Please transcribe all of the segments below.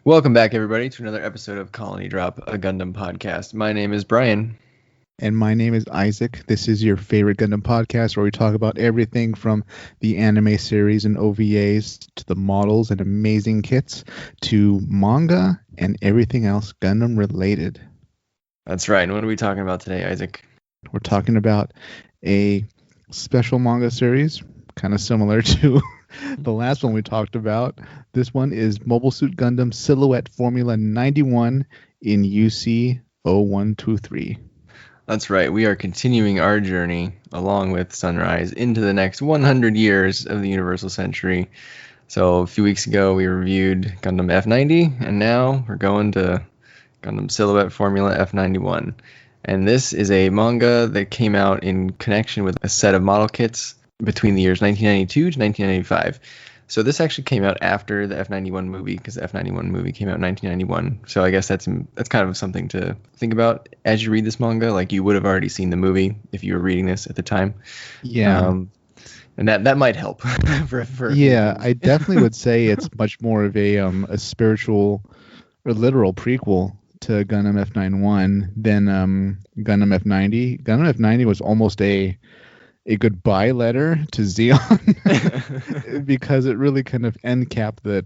Welcome back, everybody, to another episode of Colony Drop, a Gundam podcast. My name is Brian. And my name is Isaac. This is your favorite Gundam podcast where we talk about everything from the anime series and OVAs to the models and amazing kits to manga and everything else Gundam related. That's right. And what are we talking about today, Isaac? We're talking about a special manga series, kind of similar to the last one we talked about. This one is Mobile Suit Gundam Silhouette Formula 91 in UC 0123. That's right. We are continuing our journey along with Sunrise into the next 100 years of the Universal Century. So a few weeks ago, we reviewed Gundam F90, and now we're going to Gundam Silhouette Formula F91. And this is a manga that came out in connection with a set of model kits between the years 1992 to 1995. So this actually came out after the F91 movie, because the F91 movie came out in 1991. So I guess that's kind of something to think about as you read this manga. Like, you would have already seen the movie if you were reading this at the time. Yeah. And that might help. Yeah, I definitely would say it's much more of a spiritual or literal prequel to Gundam F91 than Gundam F90. Gundam F90 was almost a goodbye letter to Zeon because it really kind of end capped that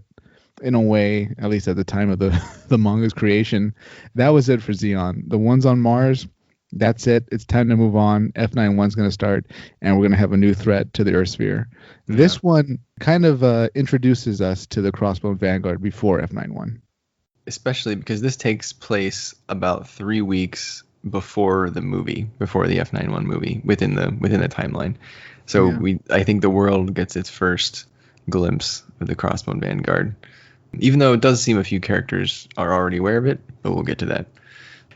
in a way, at least at the time of the manga's creation. That was it for Zeon. The ones on Mars, that's it. It's time to move on. F91's going to start, and we're going to have a new threat to the Earth sphere. Yeah. This one kind of introduces us to the Crossbone Vanguard before F91. Especially because this takes place about 3 weeks before the F91 movie, within the timeline. So yeah. I think the world gets its first glimpse of the Crossbone Vanguard, even though it does seem a few characters are already aware of it, but we'll get to that.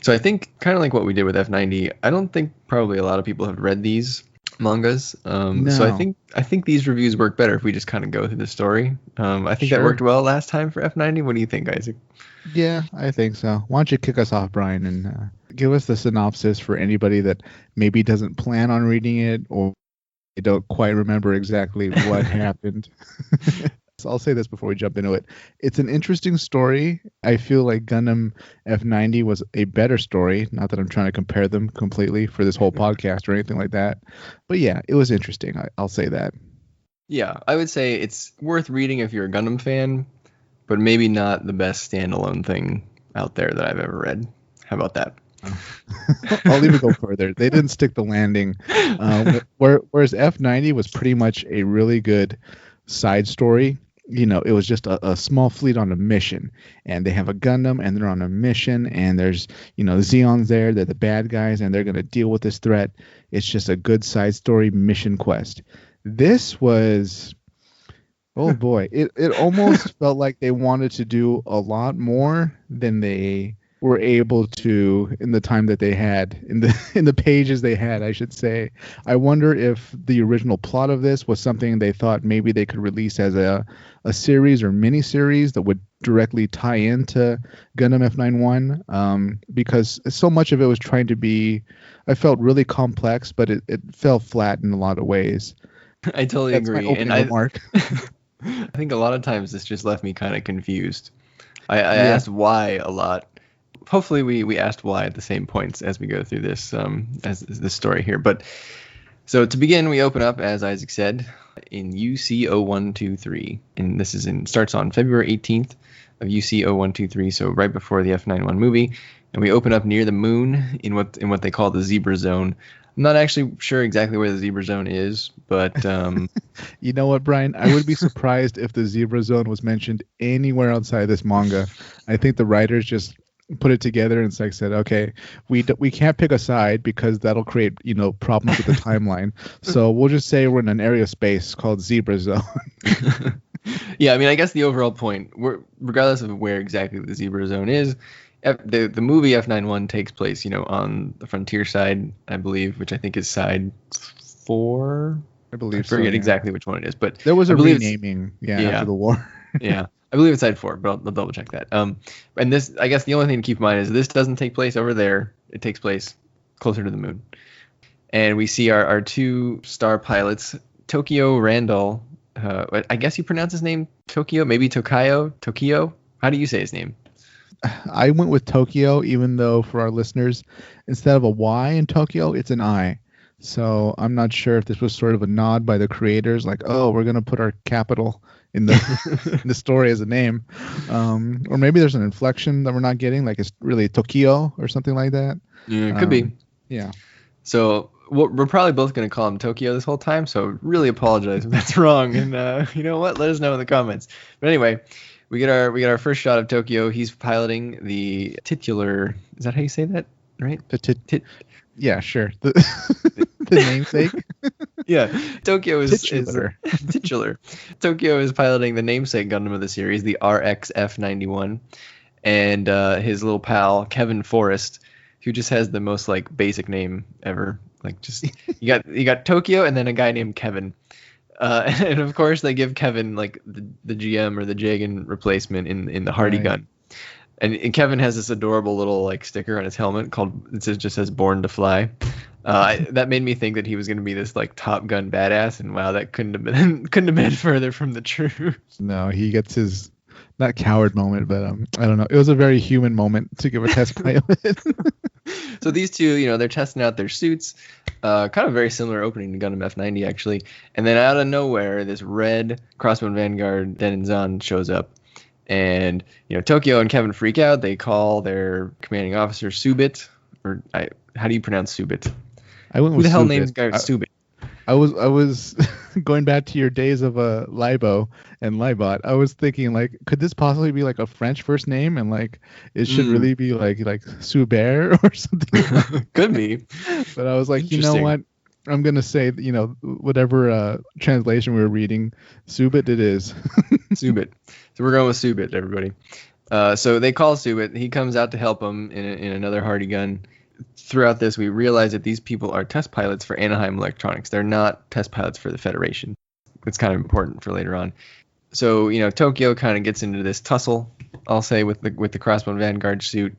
So I think, kind of like what we did with F90, I don't think probably a lot of people have read these mangas. No. So I think these reviews work better if we just kind of go through the story. I think that worked well last time for F90. What do you think, Isaac? Yeah, I think so. Why don't you kick us off, Brian, and give us the synopsis for anybody that maybe doesn't plan on reading it or they don't quite remember exactly what happened. So I'll say this before we jump into it. It's an interesting story. I feel like Gundam F90 was a better story. Not that I'm trying to compare them completely for this whole podcast or anything like that. But yeah, it was interesting. I'll say that. Yeah, I would say it's worth reading if you're a Gundam fan, but maybe not the best standalone thing out there that I've ever read. How about that? I'll even go further. They didn't stick the landing. Whereas F90 was pretty much a really good side story. You know, it was just a small fleet on a mission, and they have a Gundam, and they're on a mission, and there's, Zeon's there. They're the bad guys, and they're going to deal with this threat. It's just a good side story mission quest. This was... Oh boy, it almost felt like they wanted to do a lot more than they were able to in the time that they had, in the pages they had, I should say. I wonder if the original plot of this was something they thought maybe they could release as a series or mini-series that would directly tie into Gundam F91, because so much of it was trying to be, I felt, really complex, but it fell flat in a lot of ways. I totally agree. Remark. I think a lot of times this just left me kind of confused. I asked why a lot. Hopefully we asked why at the same points as we go through this as this story here. But so to begin, we open up, as Isaac said, in UC 0123, and this starts on February 18th of UC 0123, so right before the F91 movie, and we open up near the moon in what they call the Zebra Zone. I'm not actually sure exactly where the Zebra Zone is, but... You know what, Brian? I would be surprised if the Zebra Zone was mentioned anywhere outside this manga. I think the writers just put it together and said, okay, we can't pick a side because that'll create, problems with the timeline. So we'll just say we're in an area of space called Zebra Zone. Yeah, I mean, I guess the overall point, regardless of where exactly the Zebra Zone is, the movie F91 takes place, on the frontier side, I believe, which I think is side 4. I forget exactly which one it is, but there was a renaming, after the war. Yeah, I believe it's side 4, but I'll double check that. And this, I guess, the only thing to keep in mind is this doesn't take place over there; it takes place closer to the moon. And we see our two star pilots, Tokyo Randall. I guess you pronounce his name Tokyo, maybe Tokyo. How do you say his name? I went with Tokyo, even though for our listeners, instead of a Y in Tokyo, it's an I. So I'm not sure if this was sort of a nod by the creators, like, oh, we're gonna put our capital in the in the story as a name, or maybe there's an inflection that we're not getting, like it's really Tokyo or something like that. Yeah, it could be. Yeah. So we're probably both going to call him Tokyo this whole time. So really apologize if that's wrong. And you know what? Let us know in the comments. But anyway, we get our first shot of Tokyo. He's piloting the titular. Is that how you say that? Right? Yeah, sure. The namesake. Yeah, Tokyo is Titular. titular. Tokyo is piloting the namesake Gundam of the series, the RX-F91, and his little pal Kevin Forrest, who just has the most like basic name ever. Like just you got Tokyo and then a guy named Kevin. And of course they give Kevin like the GM or the Jagan replacement in the Hardy Right. gun. And Kevin has this adorable little like sticker on his helmet just says "Born to Fly." That made me think that he was going to be this like Top Gun badass, and wow, that couldn't have been further from the truth. No, he gets his not coward moment, but I don't know. It was a very human moment to give a test pilot. So these two, they're testing out their suits. Kind of very similar opening to Gundam F90 actually, and then out of nowhere, this red Crossbone Vanguard Denenzan shows up. And Tokyo and Kevin freak out. They call their commanding officer Subit, how do you pronounce Subit? I went Who with the hell Subit. names guy Subit? I was going back to your days of Libo and Libot. I was thinking like, could this possibly be like a French first name, and like it should really be like Subert or something. Could be. But I was like, you know what? I'm gonna say whatever translation we were reading, Subit it is. Subit. So we're going with Subit, everybody. So they call Subit. He comes out to help them in another Hardy gun. Throughout this, we realize that these people are test pilots for Anaheim Electronics. They're not test pilots for the Federation. It's kind of important for later on. So Tokyo kind of gets into this tussle, I'll say, with the Crossbone Vanguard suit,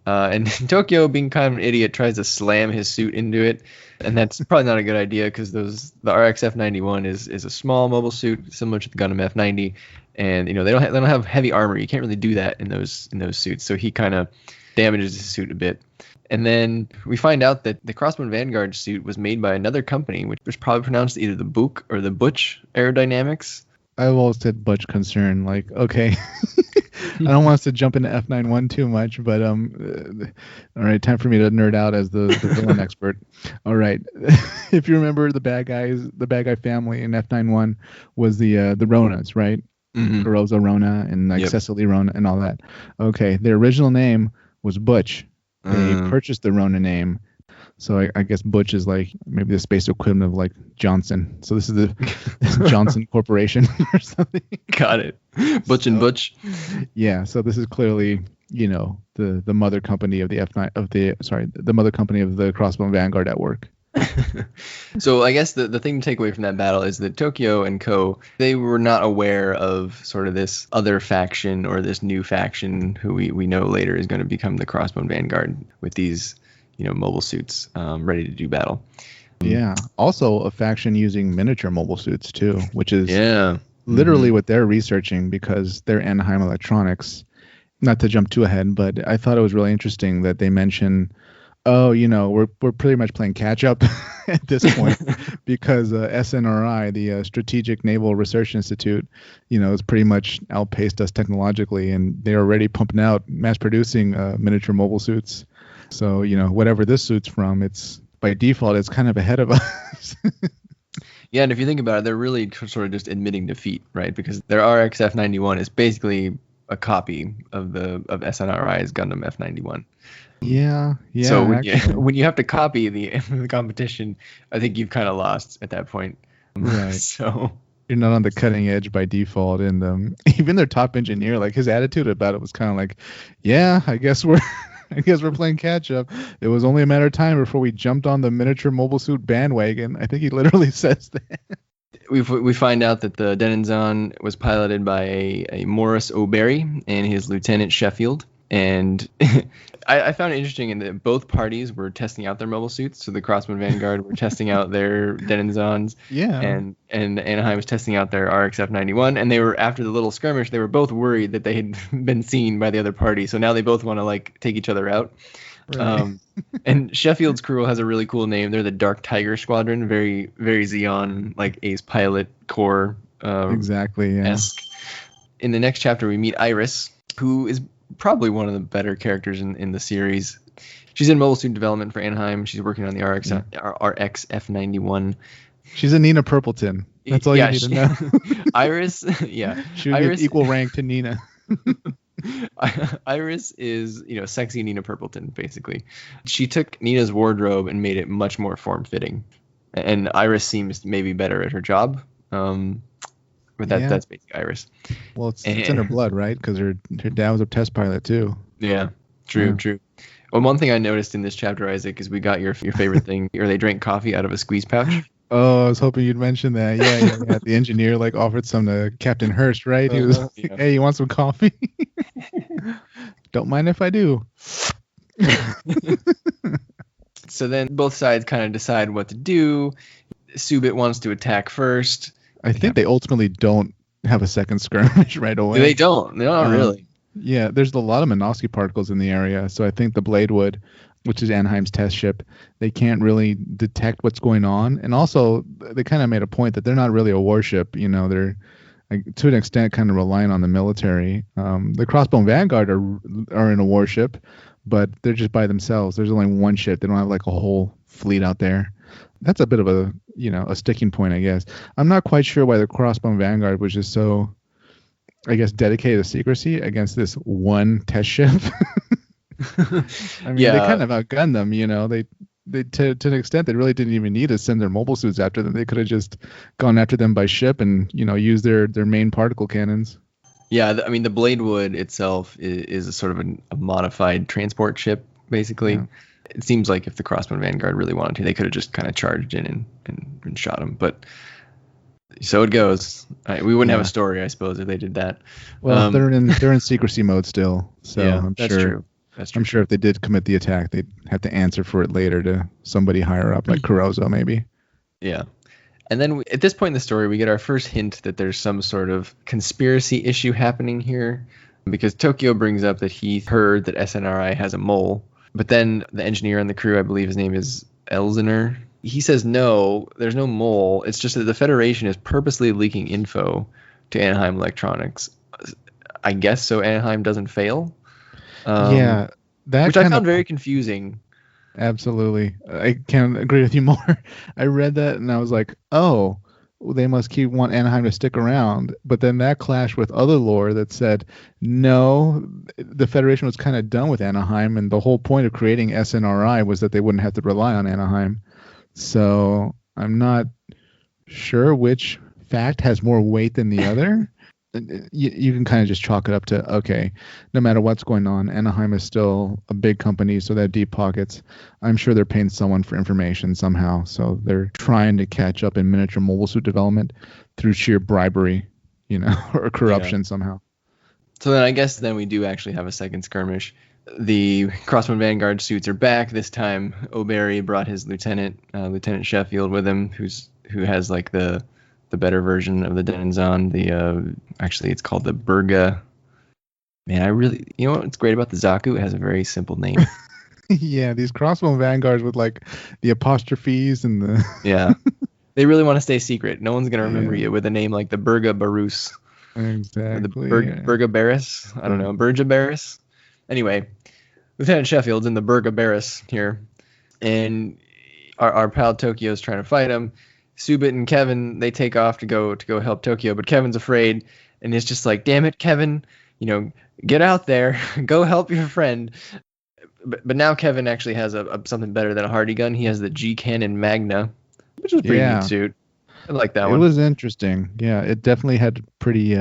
and Tokyo, being kind of an idiot, tries to slam his suit into it, and that's probably not a good idea because the RX-F91 is a small mobile suit similar to the Gundam F90, and they don't have heavy armor. You can't really do that in those suits. So he kind of damages his suit a bit. And then we find out that the Crossbone Vanguard suit was made by another company, which was probably pronounced either the Book or the Butch Aerodynamics. I've always said Butch concern. Like, okay, I don't want us to jump into F91 too much, but all right, time for me to nerd out as the villain expert. All right, if you remember the bad guy family in F91 was the Ronas, right? Mm-hmm. Kurozo Rona and like Cecily Rona and all that. Okay, their original name was Butch. They purchased the Rona name. So I guess Butch is like maybe the space equivalent of like Johnson. So this is the Johnson Corporation or something. Got it. Butch and Butch. Yeah. So this is clearly the mother company of the the mother company of the Crossbone Vanguard at work. So I guess the thing to take away from that battle is that Tokyo and Co, they were not aware of sort of this other faction or this new faction who we know later is going to become the Crossbone Vanguard with these mobile suits ready to do battle. Yeah. Also a faction using miniature mobile suits too, which is literally what they're researching because they're Anaheim Electronics. Not to jump too ahead, but I thought it was really interesting that they mention, we're pretty much playing catch up at this point because SNRI, the Strategic Naval Research Institute, has pretty much outpaced us technologically, and they're already pumping out, mass producing miniature mobile suits. So, whatever this suit's from, it's by default, it's kind of ahead of us. Yeah, and if you think about it, they're really sort of just admitting defeat, right? Because their RX-F91 is basically a copy of SNRI's Gundam F91. Yeah. So when you have to copy the competition, I think you've kind of lost at that point. Right. So you're not on the cutting edge by default, and even their top engineer, like his attitude about it was kind of like, yeah, I guess we're playing catch up. It was only a matter of time before we jumped on the miniature mobile suit bandwagon. I think he literally says that. We find out that the Denenzan was piloted by a Morris O'Berry and his lieutenant Sheffield. And I found it interesting in that both parties were testing out their mobile suits. So the Crossman Vanguard were testing out their Denizans, Yeah. and Anaheim was testing out their RXF-91. And they were, after the little skirmish, they were both worried that they had been seen by the other party. So now they both want to like take each other out. Right. And Sheffield's crew has a really cool name. They're the Dark Tiger Squadron, very very Xeon, like Ace Pilot Core Exactly. Yeah. esque. In the next chapter, we meet Iris, who is probably one of the better characters in the series. She's in mobile suit development for Anaheim. She's working on the RX F91. She's a Nina Purpleton. That's all you need to know. Iris, yeah. She would Iris, get equal rank to Nina. Iris is, sexy Nina Purpleton, basically. She took Nina's wardrobe and made it much more form-fitting. And Iris seems maybe better at her job. But that's basically Iris. Well, it's in her blood, right? Because her dad was a test pilot too. Yeah, true. Well, one thing I noticed in this chapter, Isaac, is we got your favorite thing, or they drank coffee out of a squeeze pouch. Oh, I was hoping you'd mention that. Yeah. The engineer offered some to Captain Hurst, right? He was like, "Hey, you want some coffee?" Don't mind if I do. So then both sides kind of decide what to do. Subit wants to attack first. I think they ultimately don't have a second skirmish right away. They don't. They're not really. Yeah, there's a lot of Minovsky particles in the area, so I think the Bladewood, which is Anaheim's test ship, they can't really detect what's going on. And also, they kind of made a point that they're not really a warship. They're to an extent kind of relying on the military. The Crossbone Vanguard are in a warship, but they're just by themselves. There's only one ship. They don't have like a whole fleet out there. That's a bit of a sticking point, I guess. I'm not quite sure why the Crossbone Vanguard was just so, I guess, dedicated to secrecy against this one test ship. I mean, they kind of outgunned them, They to an extent, they really didn't even need to send their mobile suits after them. They could have just gone after them by ship and, used their main particle cannons. Yeah, I mean, the Bladewood itself is a sort of a modified transport ship, basically. Yeah. It seems like if the Crossman Vanguard really wanted to, they could have just kind of charged in and shot him. But so it goes. We wouldn't have a story, I suppose, if they did that. Well, they're in secrecy mode still, so yeah, that's true. I'm sure if they did commit the attack, they'd have to answer for it later to somebody higher up, like Caruso, maybe. Yeah. And then at this point in the story, we get our first hint that there's some sort of conspiracy issue happening here, because Tokyo brings up that he heard that SNRI has a mole. But then the engineer on the crew, I believe his name is Elzener, he says, no, there's no mole. It's just that the Federation is purposely leaking info to Anaheim Electronics. I guess so Anaheim doesn't fail. That which I found very confusing. Absolutely. I can't agree with you more. I read that and I was like, oh, they must want Anaheim to stick around. But then that clashed with other lore that said, no, the Federation was kind of done with Anaheim, and the whole point of creating SNRI was that they wouldn't have to rely on Anaheim. So I'm not sure which fact has more weight than the other. You can kind of just chalk it up to, okay, no matter what's going on, Anaheim is still a big company, so they have deep pockets. I'm sure they're paying someone for information somehow, so they're trying to catch up in miniature mobile suit development through sheer bribery, or corruption somehow. So then I guess we do actually have a second skirmish. The Crossman Vanguard suits are back. This time, O'Barry brought his Lieutenant Sheffield with him, who has like the better version of the Denzon. Actually it's called the Burga. Man, what's great about the Zaku? It has a very simple name. Yeah, these Crossbone Vanguards with like the apostrophes and the yeah, they really want to stay secret. No one's gonna remember you with a name like the Burga Barus. Exactly. The Burga Barris. I don't know, Burga Barris. Anyway, Lieutenant Sheffield's in the Burga Barris here, and our pal Tokyo's trying to fight him. Subit and Kevin, they take off to go help Tokyo, but Kevin's afraid, and it's just like, damn it, Kevin, get out there, go help your friend. But now Kevin actually has something better than a hardy gun. He has the G Cannon Magna, which is a pretty neat suit. I like that one. It was interesting. Yeah, it definitely had pretty.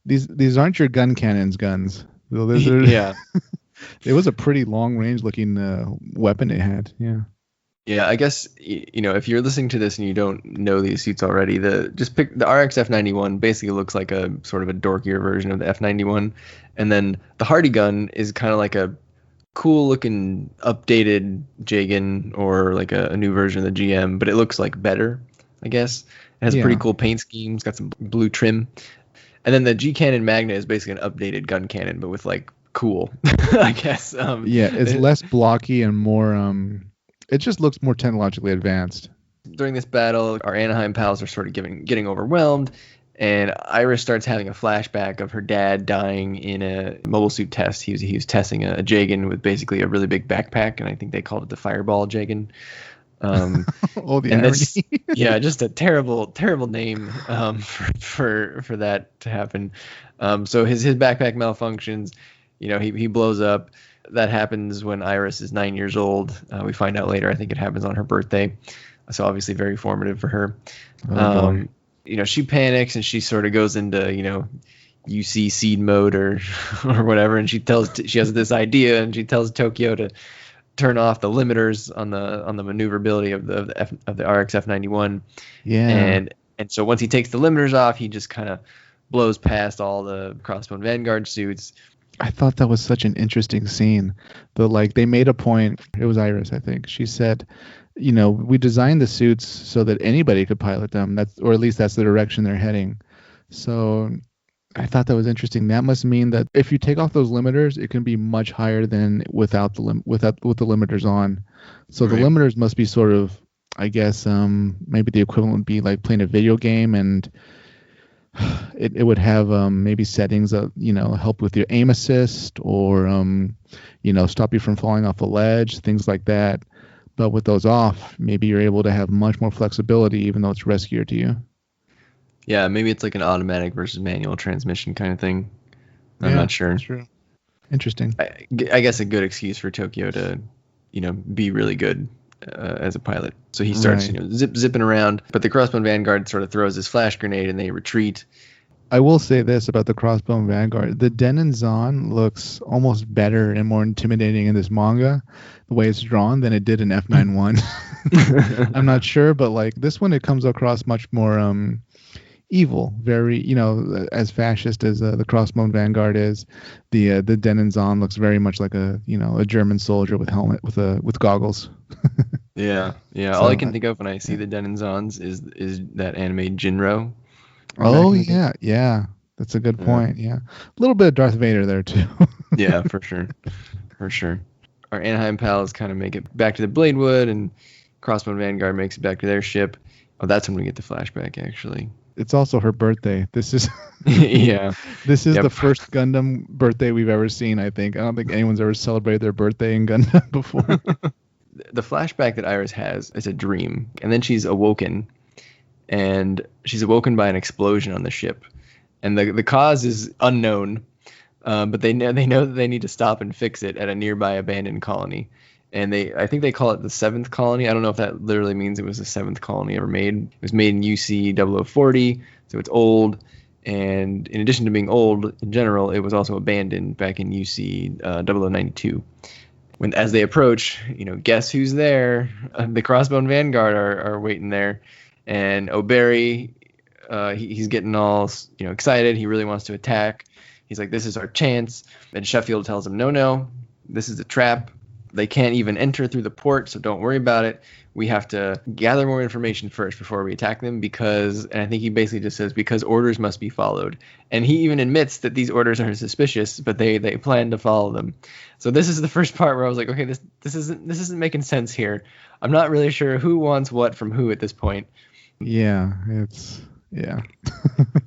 These aren't your gun cannons guns. Yeah. It was a pretty long range looking weapon it had. Yeah. Yeah, I guess if you're listening to this and you don't know these suits already, just pick the RX F91. Basically looks like a sort of a dorkier version of the F91, and then the Hardy gun is kind of like a cool looking updated Jagan or like a new version of the GM, but it looks like better, I guess. It has a pretty Yeah. cool paint scheme. It's got some blue trim, and then the G Cannon Magna is basically an updated gun cannon, but with like cool, I guess. Yeah, it's less blocky and more it just looks more technologically advanced. During this battle, our Anaheim pals are sort of getting overwhelmed, and Iris starts having a flashback of her dad dying in a mobile suit test. He was testing a Jagan with basically a really big backpack, and I think they called it the Fireball Jagan. Oh, the And irony. this, yeah, just a terrible name for that to happen. So his backpack malfunctions. He blows up. That happens when Iris is 9 years old. We find out later. I think it happens on her birthday. So obviously very formative for her. Oh, boy. She panics and she sort of goes into UC seed mode or or whatever, and she has this idea, and she tells Tokyo to turn off the limiters on the maneuverability of the RX F91. Yeah. And so once he takes the limiters off, he just kind of blows past all the Crossbone Vanguard suits. I thought that was such an interesting scene. They made a point. It was Iris, I think. She said, we designed the suits so that anybody could pilot them. Or at least that's the direction they're heading. So I thought that was interesting. That must mean that if you take off those limiters, it can be much higher than with the limiters on. So Right. The limiters must be sort of, I guess, maybe the equivalent would be like playing a video game, and it would have maybe settings that help with your aim assist, or stop you from falling off a ledge, things like that. But with those off, maybe you're able to have much more flexibility, even though it's riskier to you. Yeah, maybe it's like an automatic versus manual transmission kind of thing. I'm not sure. That's true. Interesting. I guess a good excuse for Tokyo to, be really good as a pilot. So he starts, Right. zipping around. But the Crossbone Vanguard sort of throws his flash grenade and they retreat. I will say this about the Crossbone Vanguard. The Denon Zon looks almost better and more intimidating in this manga, the way it's drawn, than it did in F91. I'm not sure, but this one, it comes across much more evil, very, as fascist as the Crossbone Vanguard is. The Denon Zon looks very much like a German soldier with helmet with goggles. Yeah. So, All I can think of when I see the Denon Zons is that anime Jinro. Oh, Back in the day. yeah. That's a good point. Yeah. A little bit of Darth Vader there, too. Yeah, for sure. Our Anaheim pals kind of make it back to the Bladewood, and Crossbone Vanguard makes it back to their ship. Oh, that's when we get the flashback, actually. It's also her birthday. This is Yeah. this is Yep. the first Gundam birthday we've ever seen, I think. I don't think anyone's ever celebrated their birthday in Gundam before. The flashback that Iris has is a dream, and then she's awoken, and she's awoken by an explosion on the ship, and the cause is unknown, but they know that they need to stop and fix it at a nearby abandoned colony, and I think they call it the seventh colony. I don't know if that literally means it was the seventh colony ever made. It was made in UC 0040, so it's old. And in addition to being old in general, it was also abandoned back in UC 0092. As they approach, guess who's there? The Crossbone Vanguard are waiting there, and O'Berry, he's getting all excited. He really wants to attack. He's like, "This is our chance." And Sheffield tells him, "No, this is a trap. They can't even enter through the port, so don't worry about it. We have to gather more information first before we attack them and I think he basically just says, because orders must be followed." And he even admits that these orders are suspicious, but they plan to follow them. So this is the first part where I was like, okay, this isn't making sense here. I'm not really sure who wants what from who at this point. Yeah.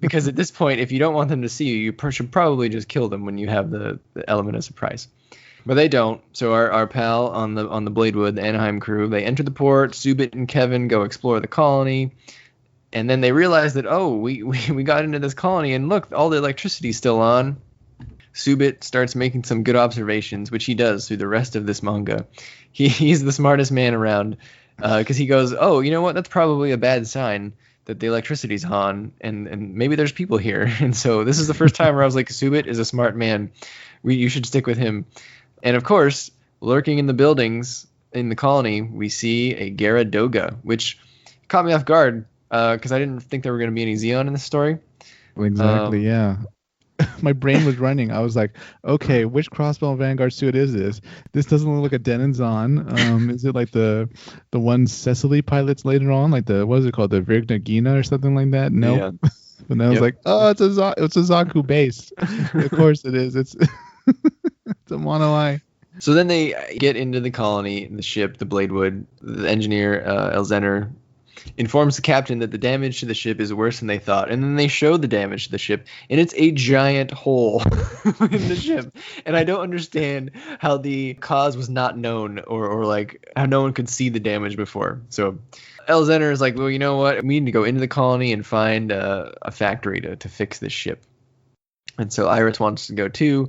Because at this point, if you don't want them to see you, you should probably just kill them when you have the element of surprise. But they don't. So our pal on the Bladewood, the Anaheim crew, they enter the port. Subit and Kevin go explore the colony, and then they realize that, oh, we got into this colony, and look, all the electricity's still on. Subit starts making some good observations, which he does through the rest of this manga. He's the smartest man around, because he goes, oh, you know what? That's probably a bad sign that the electricity's on, and maybe there's people here. And so this is the first time where I was like, Subit is a smart man. You should stick with him. And of course, lurking in the buildings in the colony, we see a Gyaradoga, which caught me off guard because I didn't think there were going to be any Xeon in this story. Exactly, yeah. My brain was running. I was like, okay, which Crossbell Vanguard suit is this? This doesn't look like a Denizon. Is it like the one Cecily pilots later on? Like what is it called? The Virgnagina or something like that? No. Nope. Yeah. And I was like, oh, it's a Zaku base. Of course it is. It's it's a mono eye. So then they get into the colony, the ship, the Bladewood. The engineer, Elzener, informs the captain that the damage to the ship is worse than they thought. And then they show the damage to the ship, and it's a giant hole in the ship. And I don't understand how the cause was not known or like how no one could see the damage before. So Elzener is like, well, you know what? We need to go into the colony and find a factory to fix this ship. And so Iris wants to go too.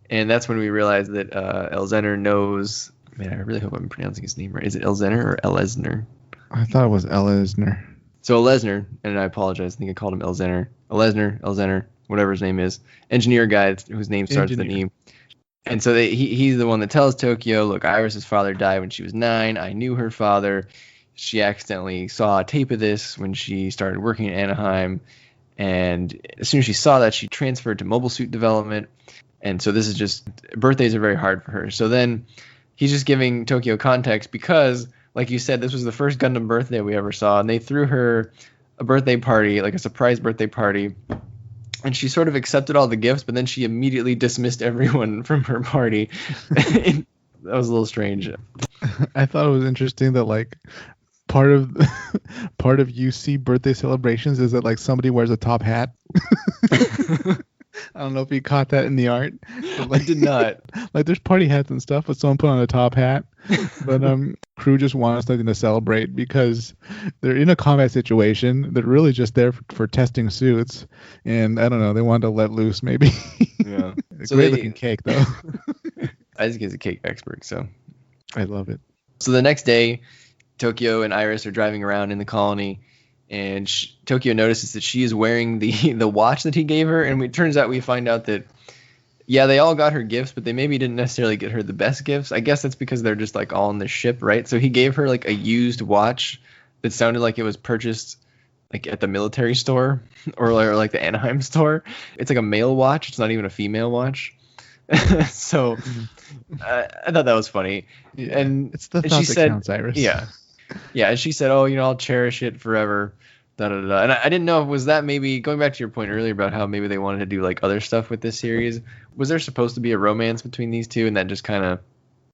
And that's when we realize that Elzener knows. Man, I really hope I'm pronouncing his name right. Is it Elzener or Elesner? I thought it was Elesner. So Elesner, and I apologize, I think I called him Elzener. Elesner, whatever his name is. Engineer guy whose name starts with an E. And so he's the one that tells Tokyo, look, Iris's father died when she was 9. I knew her father. She accidentally saw a tape of this when she started working in Anaheim. And as soon as she saw that, she transferred to mobile suit development. And so this is just, birthdays are very hard for her. So then he's just giving Tokyo context because, like you said, this was the first Gundam birthday we ever saw. And they threw her a birthday party, like a surprise birthday party. And she sort of accepted all the gifts, but then she immediately dismissed everyone from her party. That was a little strange. I thought it was interesting that, like, part of UC birthday celebrations is that, like, somebody wears a top hat. I don't know if you caught that in the art. But, like, I did not. Like, there's party hats and stuff, but someone put on a top hat. But crew just wants something to celebrate because they're in a combat situation. They're really just there for testing suits, and I don't know. They wanted to let loose, maybe. Yeah. So great looking cake, though. Isaac is a cake expert, so I love it. So the next day, Tokyo and Iris are driving around in the colony. And Tokyo notices that she is wearing the watch that he gave her. And it turns out we find out that, yeah, they all got her gifts, but they maybe didn't necessarily get her the best gifts. I guess that's because they're just, like, all on the ship, right? So he gave her, like, a used watch that sounded like it was purchased, like, at the military store or like, the Anaheim store. It's like a male watch. It's not even a female watch. So I thought that was funny. Yeah, and it's the thought that counts, Iris. Yeah. Yeah, and she said, oh, I'll cherish it forever, da-da-da. And I didn't know, was that maybe, going back to your point earlier about how maybe they wanted to do, like, other stuff with this series, was there supposed to be a romance between these two, and that just kind of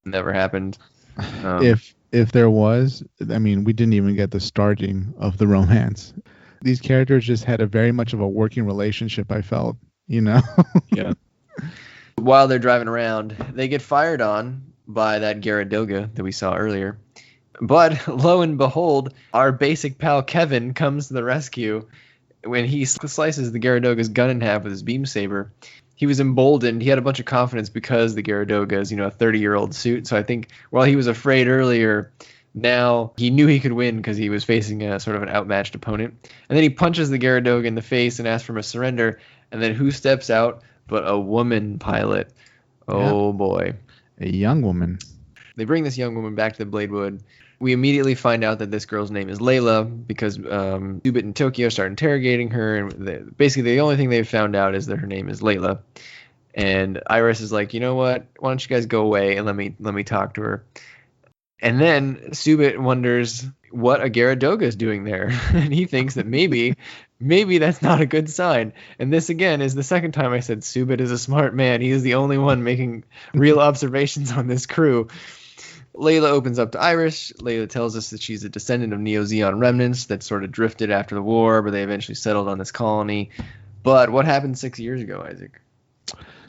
never happened? If there was, I mean, we didn't even get the starting of the romance. These characters just had a very much of a working relationship, I felt, Yeah. While they're driving around, they get fired on by that Gyaradoga that we saw earlier. But lo and behold, our basic pal Kevin comes to the rescue when he slices the Gyaradoga's gun in half with his beam saber. He was emboldened. He had a bunch of confidence because the Gyaradoga is, a 30-year-old suit. So I think while he was afraid earlier, now he knew he could win because he was facing a sort of an outmatched opponent. And then he punches the Gyaradoga in the face and asks for a surrender. And then who steps out but a woman pilot? Oh, boy. A young woman. They bring this young woman back to the Bladewood. We immediately find out that this girl's name is Layla because Subit and Tokyo start interrogating her, and basically the only thing they've found out is that her name is Layla. And Iris is like, you know what? Why don't you guys go away and let me talk to her? And then Subit wonders what a Gyaradoga is doing there, and he thinks that maybe that's not a good sign. And this again is the second time I said Subit is a smart man. He is the only one making real observations on this crew. Layla opens up to Iris. Layla tells us that she's a descendant of Neo-Zeon remnants that sort of drifted after the war, but they eventually settled on this colony. But what happened 6 years ago, Isaac?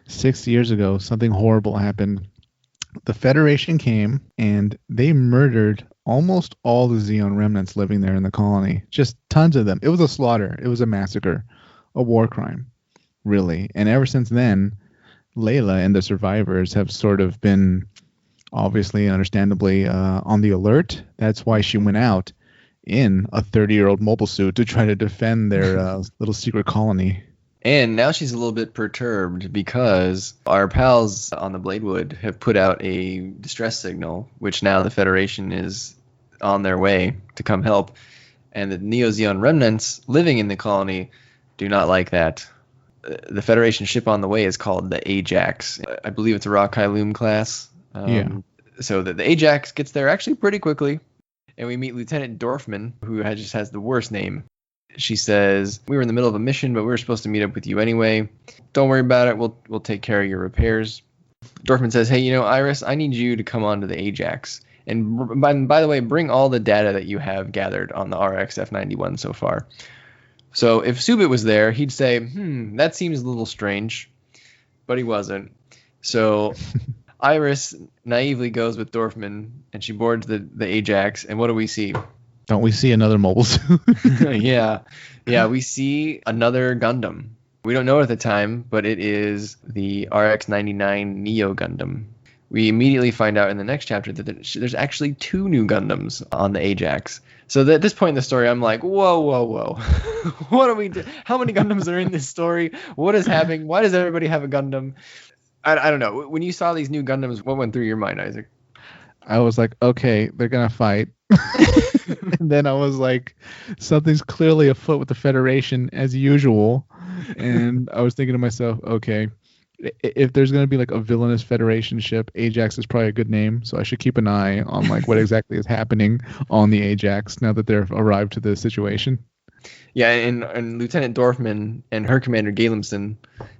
6 years ago, something horrible happened. The Federation came, and they murdered almost all the Zeon remnants living there in the colony. Just tons of them. It was a slaughter. It was a massacre. A war crime, really. And ever since then, Layla and the survivors have sort of been, obviously, understandably, on the alert. That's why she went out in a 30-year-old mobile suit to try to defend their little secret colony. And now she's a little bit perturbed because our pals on the Bladewood have put out a distress signal, which now the Federation is on their way to come help. And the Neo-Zeon remnants living in the colony do not like that. The Federation ship on the way is called the Ajax. I believe it's a Rockeye Loom class. Yeah. So the Ajax gets there actually pretty quickly. And we meet Lieutenant Dorfman, who just has the worst name. She says, we were in the middle of a mission, but we were supposed to meet up with you anyway. Don't worry about it. We'll take care of your repairs. Dorfman says, hey, Iris, I need you to come on to the Ajax. And by the way, bring all the data that you have gathered on the RX F91 so far. So if Subit was there, he'd say, that seems a little strange. But he wasn't. So Iris naively goes with Dorfman, and she boards the Ajax. And what do we see? Don't we see another mobile suit? Yeah, we see another Gundam. We don't know it at the time, but it is the RX-99 Neo Gundam. We immediately find out in the next chapter that there's actually 2 new Gundams on the Ajax. So at this point in the story, I'm like, whoa. What do we do? How many Gundams are in this story? What is happening? Why does everybody have a Gundam? I don't know. When you saw these new Gundams, what went through your mind, Isaac? I was like, okay, they're going to fight. And then I was like, something's clearly afoot with the Federation as usual. And I was thinking to myself, okay, if there's going to be like a villainous Federation ship, Ajax is probably a good name. So I should keep an eye on like what exactly is happening on the Ajax now that they've arrived to the situation. Yeah, and Lieutenant Dorfman and her commander Galemson,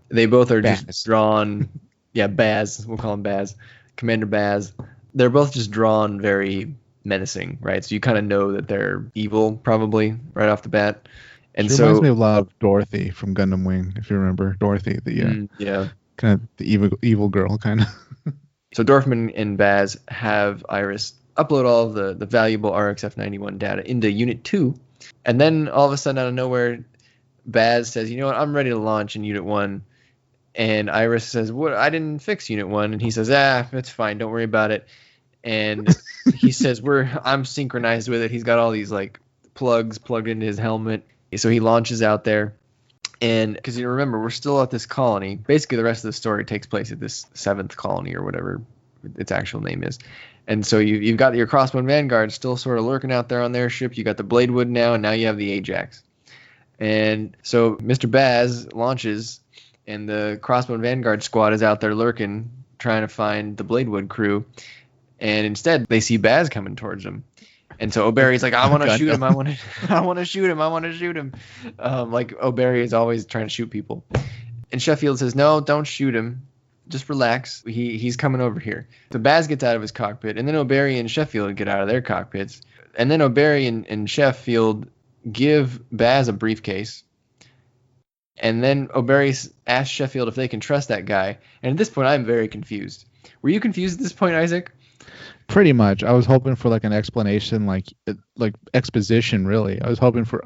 they both are just drawn. Yeah, Baz. We'll call him Baz. Commander Baz. They're both just drawn very menacing, right? So you kind of know that they're evil, probably, right off the bat. And she reminds me a lot of Dorothy from Gundam Wing, if you remember Dorothy, the kind of the evil girl, kind of. So Dorfman and Baz have Iris upload all of the valuable RxF91 data into Unit 2, and then all of a sudden, out of nowhere, Baz says, "You know what? I'm ready to launch in Unit 1." And Iris says, "What? I didn't fix Unit 1." And he says, "It's fine. Don't worry about it." And he says, I'm synchronized with it. He's got all these like plugs plugged into his helmet. So he launches out there. And because you remember, we're still at this colony. Basically, the rest of the story takes place at this 7th colony or whatever its actual name is. And so you've got your Crossbone Vanguard still sort of lurking out there on their ship. You got the Bladewood now, and now you have the Ajax. And so Mr. Baz launches, and the Crossbone Vanguard squad is out there lurking, trying to find the Bladewood crew. And instead, they see Baz coming towards them. And so O'Barry's like, I want to shoot him. I want to shoot him. Like O'Barry is always trying to shoot people. And Sheffield says, no, don't shoot him. Just relax. He's coming over here. So Baz gets out of his cockpit. And then O'Barry and Sheffield get out of their cockpits. And then O'Barry and Sheffield give Baz a briefcase. And then O'Barry asks Sheffield if they can trust that guy. And at this point, I'm very confused. Were you confused at this point, Isaac? Pretty much. I was hoping for like an explanation, like exposition, really. I was hoping for,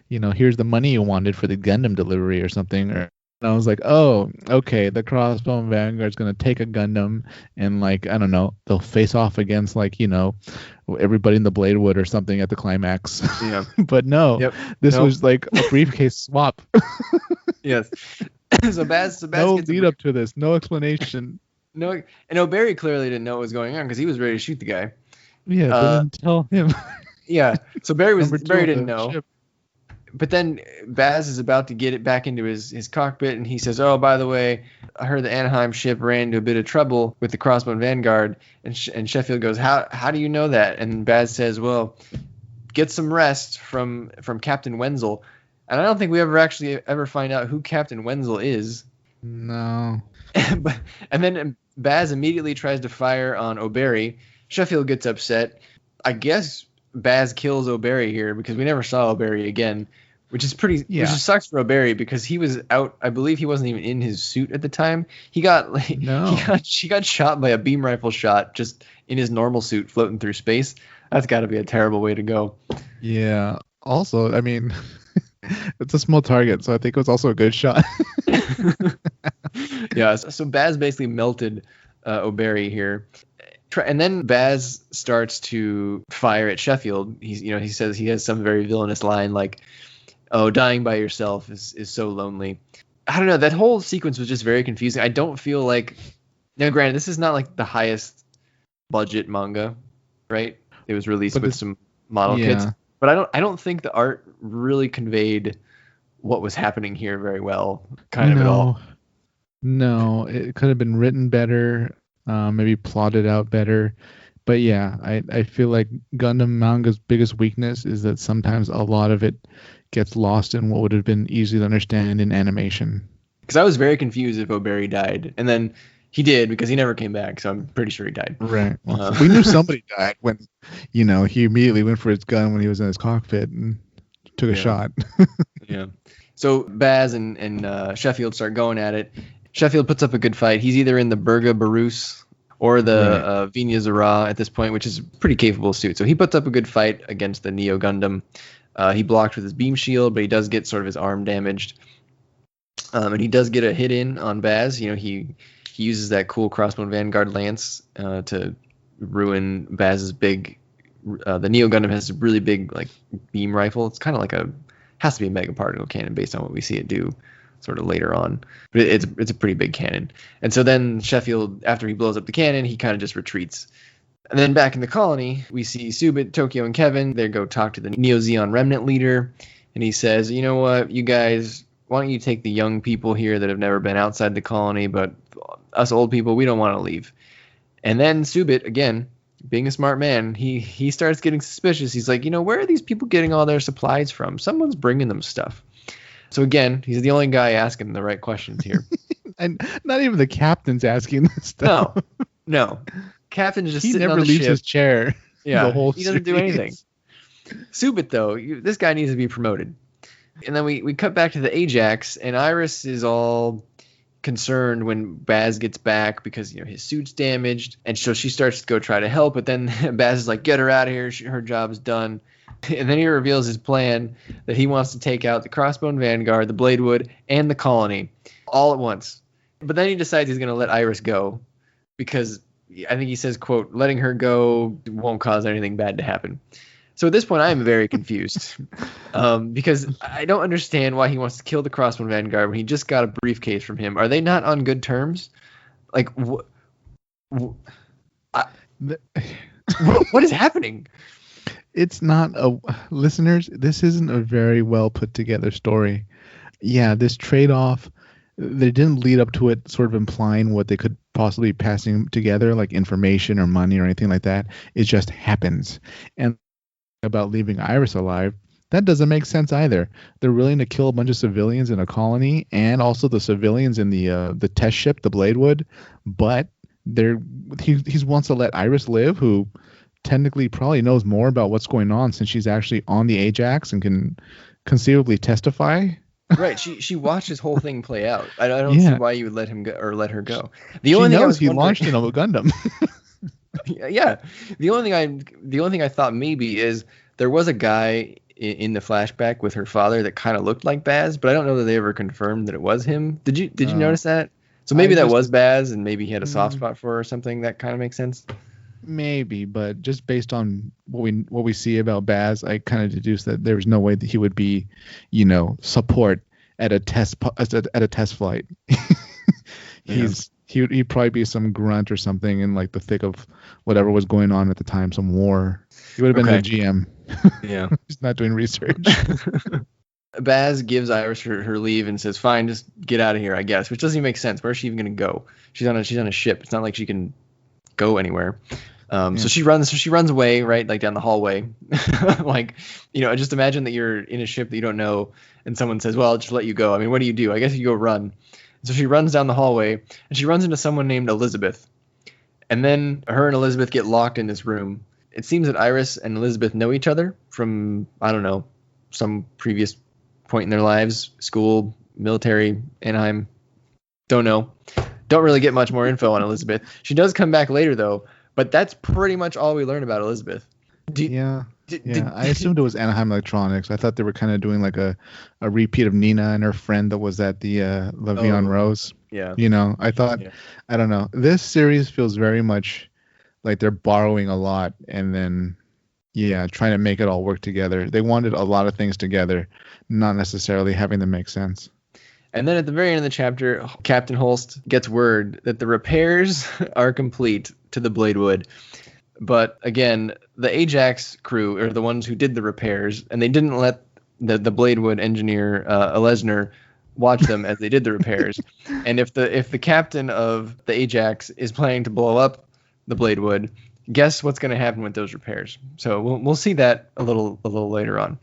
here's the money you wanted for the Gundam delivery or something. And I was like, oh, okay, the Crossbone Vanguard's going to take a Gundam and, like, I don't know, they'll face off against, like, everybody in the Bladewood or something at the climax. Yeah. But no, this was like a briefcase swap. Yes. So Baz no gets lead up to this, no explanation. No, and O'Barry clearly didn't know what was going on because he was ready to shoot the guy. Yeah, they didn't tell him. Yeah, so Barry didn't know. Ship. But then Baz is about to get it back into his cockpit, and he says, "Oh, by the way, I heard the Anaheim ship ran into a bit of trouble with the Crossbone Vanguard." And Sheffield goes, "How do you know that?" And Baz says, "Well, get some rest from Captain Wenzel." And I don't think we ever find out who Captain Wenzel is. No. And then Baz immediately tries to fire on O'Barry. Sheffield gets upset. I guess Baz kills O'Barry here because we never saw O'Barry again, which is which just sucks for O'Barry because he was out. I believe he wasn't even in his suit at the time. He got shot by a beam rifle shot just in his normal suit floating through space. That's got to be a terrible way to go. Yeah. Also, I mean, it's a small target, so I think it was also a good shot. Yeah. So Baz basically melted O'Barry here. And then Baz starts to fire at Sheffield. He says he has some very villainous line like, oh, dying by yourself is so lonely. I don't know. That whole sequence was just very confusing. I don't feel like, now granted, this is not like the highest budget manga, right? It was released But with it's some model kits, yeah. but I don't think the art really conveyed what was happening here very well, kind of at all. No, it could have been written better, maybe plotted out better. But yeah, I feel like Gundam manga's biggest weakness is that sometimes a lot of it gets lost in what would have been easy to understand in animation. Because I was very confused if O'Berry died, and then he did because he never came back, so I'm pretty sure he died. Right. Well, Uh, we knew somebody died when, he immediately went for his gun when he was in his cockpit and took a Yeah. shot. Yeah. So Baz and Sheffield start going at it. Sheffield puts up a good fight. He's either in the Burga Barus or the Vinya Zara at this point, which is a pretty capable suit. So he puts up a good fight against the Neo Gundam. He blocked with his beam shield, but he does get sort of his arm damaged. And he does get a hit in on Baz. He uses that cool Crossbone Vanguard lance to ruin Baz's big. The Neo Gundam has a really big like beam rifle. It's kind of like has to be a mega particle cannon based on what we see it do sort of later on. But it's a pretty big cannon. And so then Sheffield, after he blows up the cannon, he kind of just retreats. And then back in the colony, we see Subit, Tokyo, and Kevin. They go talk to the Neo Zeon remnant leader. And he says, you know what, you guys, why don't you take the young people here that have never been outside the colony, but us old people, we don't want to leave. And then Subit, again, being a smart man, he starts getting suspicious. He's like, where are these people getting all their supplies from? Someone's bringing them stuff. So again, he's the only guy asking the right questions here. And not even the captain's asking this stuff. No. Captain's just He sitting never on the leaves ship. his chair. Yeah, The whole he doesn't do series. anything. Subit, though, this guy needs to be promoted. And then we cut back to the Ajax, and Iris is all concerned when Baz gets back because his suit's damaged, and so she starts to go try to help, but then Baz is like, get her out of here, her job's done. And then he reveals his plan that he wants to take out the Crossbone Vanguard, the Bladewood, and the colony all at once. But then he decides he's going to let Iris go because I think he says, quote, letting her go won't cause anything bad to happen. So at this point, I am very confused because I don't understand why he wants to kill the Crossbone Vanguard when he just got a briefcase from him. Are they not on good terms? Like, what is happening? It's not listeners, this isn't a very well put together story. Yeah, this trade-off, they didn't lead up to it sort of implying what they could possibly be passing together, like information or money or anything like that. It just happens. And about leaving Iris alive, that doesn't make sense either. They're willing to kill a bunch of civilians in a colony and also the civilians in the test ship, the Bladewood, but he wants to let Iris live, who technically probably knows more about what's going on since she's actually on the Ajax and can conceivably testify. Right, she watched this whole thing play out. I don't see why you would let him go or let her go. The only thing he launched in a Gundam. Yeah, the only thing I thought maybe is there was a guy in the flashback with her father that kind of looked like Baz, but I don't know that they ever confirmed that it was him. Did you notice that? So maybe that was Baz, and maybe he had a soft spot for her or something. That kind of makes sense. Maybe, but just based on what we see about Baz, I kind of deduced that there was no way that he would be, support at a test flight. He'd probably be some grunt or something in like the thick of whatever was going on at the time, some war. He would have been the GM. Yeah, he's not doing research. Baz gives Iris her leave and says, "Fine, just get out of here, I guess." Which doesn't even make sense. Where's she even gonna go? She's on a ship. It's not like she can go anywhere. So she runs away, right, like down the hallway. Like, just imagine that you're in a ship that you don't know and someone says, well, I'll just let you go. I mean, what do? I guess you go run. So she runs down the hallway and she runs into someone named Elizabeth. And then her and Elizabeth get locked in this room. It seems that Iris and Elizabeth know each other from, I don't know, some previous point in their lives, school, military, Anaheim. Don't know. Don't really get much more info on Elizabeth. She does come back later, though. But that's pretty much all we learn about Elizabeth. I assumed it was Anaheim Electronics. I thought they were kind of doing like a repeat of Nina and her friend that was at the Le'Veon Rose. Yeah. I thought, I don't know. This series feels very much like they're borrowing a lot and then, Yeah, trying to make it all work together. They wanted a lot of things together, not necessarily having them make sense. And then at the very end of the chapter, Captain Holst gets word that the repairs are complete to the Bladewood. But again, the Ajax crew are the ones who did the repairs, and they didn't let the Bladewood engineer Lesnar watch them as they did the repairs. And if the captain of the Ajax is planning to blow up the Bladewood, guess what's going to happen with those repairs? So we'll see that a little later on.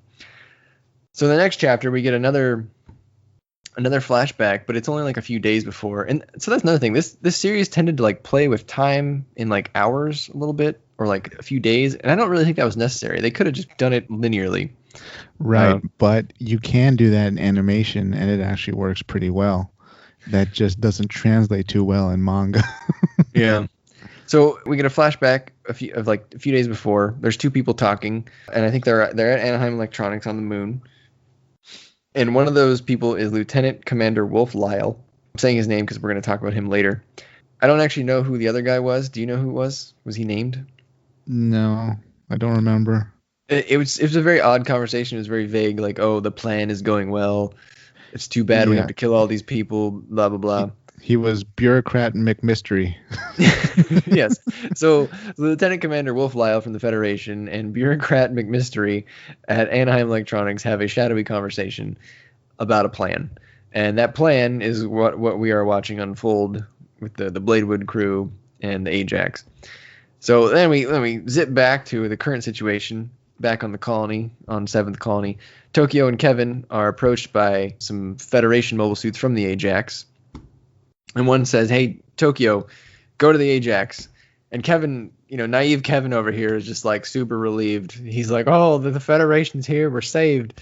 So the next chapter we get another flashback, but it's only like a few days before. And so that's another thing. This series tended to like play with time in like hours a little bit, or like a few days, and I don't really think that was necessary. They could have just done it linearly. Right, but you can do that in animation, and it actually works pretty well. That just doesn't translate too well in manga. Yeah. So we get a flashback a few days before. There's two people talking, and I think they're at Anaheim Electronics on the moon. And one of those people is Lieutenant Commander Wolf Lyle. I'm saying his name because we're going to talk about him later. I don't actually know who the other guy was. Do you know who it was? Was he named? No, I don't remember. It was a very odd conversation. It was very vague, like, oh, the plan is going well. It's too bad we have to kill all these people, blah, blah, blah. He was Bureaucrat McMystery. Yes. So Lieutenant Commander Wolf Lyle from the Federation and Bureaucrat McMystery at Anaheim Electronics have a shadowy conversation about a plan. And that plan is what we are watching unfold with the Bladewood crew and the Ajax. So then we zip back to the current situation, back on the colony, on 7th Colony. Tokyo and Kevin are approached by some Federation mobile suits from the Ajax. And one says, hey, Tokyo, go to the Ajax. And Kevin, naive Kevin over here is just like super relieved. He's like, oh, the Federation's here. We're saved.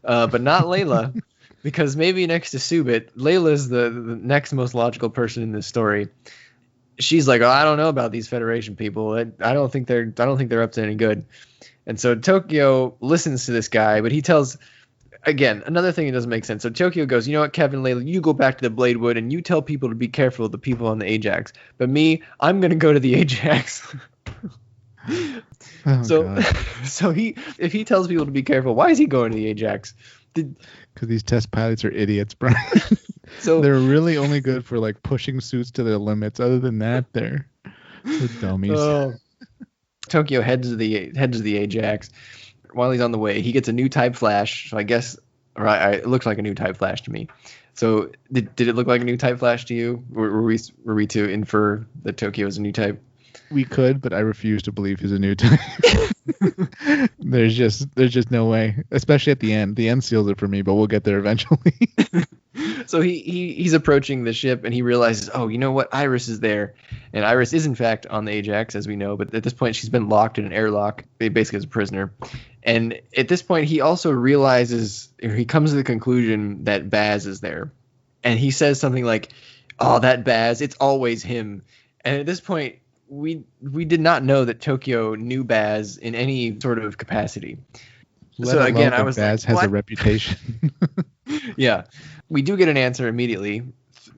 But not Layla, because maybe next to Subit, Layla's the next most logical person in this story. She's like, oh, I don't know about these Federation people. I don't think they're up to any good. And so Tokyo listens to this guy, but he tells, again, another thing that doesn't make sense. So Tokyo goes, you know what, Kevin, Layla, you go back to the Bladewood and you tell people to be careful of the people on the Ajax. But me, I'm going to go to the Ajax. So if he tells people to be careful, why is he going to the Ajax? Because these test pilots are idiots, Brian. So they're really only good for like pushing suits to their limits. Other than that, they're dummies. Tokyo heads to the Ajax. While he's on the way, he gets a new type flash. So I guess, it looks like a new type flash to me. So did it look like a new type flash to you? Were we to infer that Tokyo is a new type? We could, but I refuse to believe he's a new type. There's just no way, especially at the end. The end seals it for me, but we'll get there eventually. So he's approaching the ship and he realizes, oh, you know what? Iris is there. And Iris is, in fact, on the Ajax, as we know. But at this point, she's been locked in an airlock, basically as a prisoner. And at this point, he also realizes, or he comes to the conclusion that Baz is there. And he says something like, oh, that Baz, it's always him. And at this point, we did not know that Tokyo knew Baz in any sort of capacity. So again, I was Baz like, has a reputation. Yeah. We do get an answer immediately.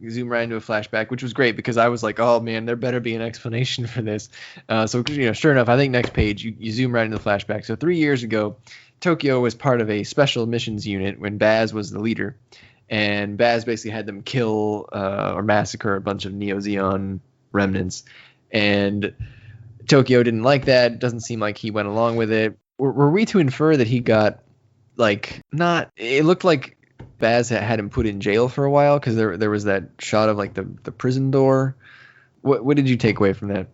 Zoom right into a flashback, which was great because I was like, oh man, there better be an explanation for this. So sure enough, I think next page you zoom right into the flashback. So 3 years ago, Tokyo was part of a special missions unit when Baz was the leader, and Baz basically had them kill or massacre a bunch of Neo-Zeon remnants, and Tokyo didn't like that. Doesn't seem like he went along with it. Were we to infer that he got it looked like Baz had him put in jail for a while because there was that shot of like the prison door. What did you take away from that?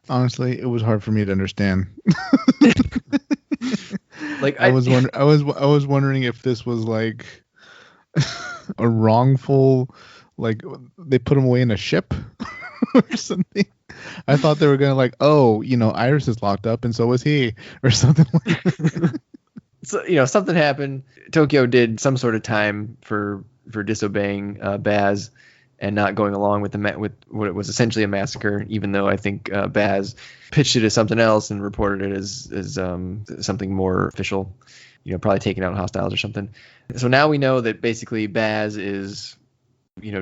Honestly, it was hard for me to understand. Like I was wondering if this was like a wrongful, like they put him away in a ship or something. I thought they were gonna like, oh, Iris is locked up and so was he, or something like that. So something happened. Tokyo did some sort of time for disobeying Baz and not going along with with what was essentially a massacre, even though I think Baz pitched it as something else and reported it as something more official, probably taking out hostiles or something. So now we know that basically Baz is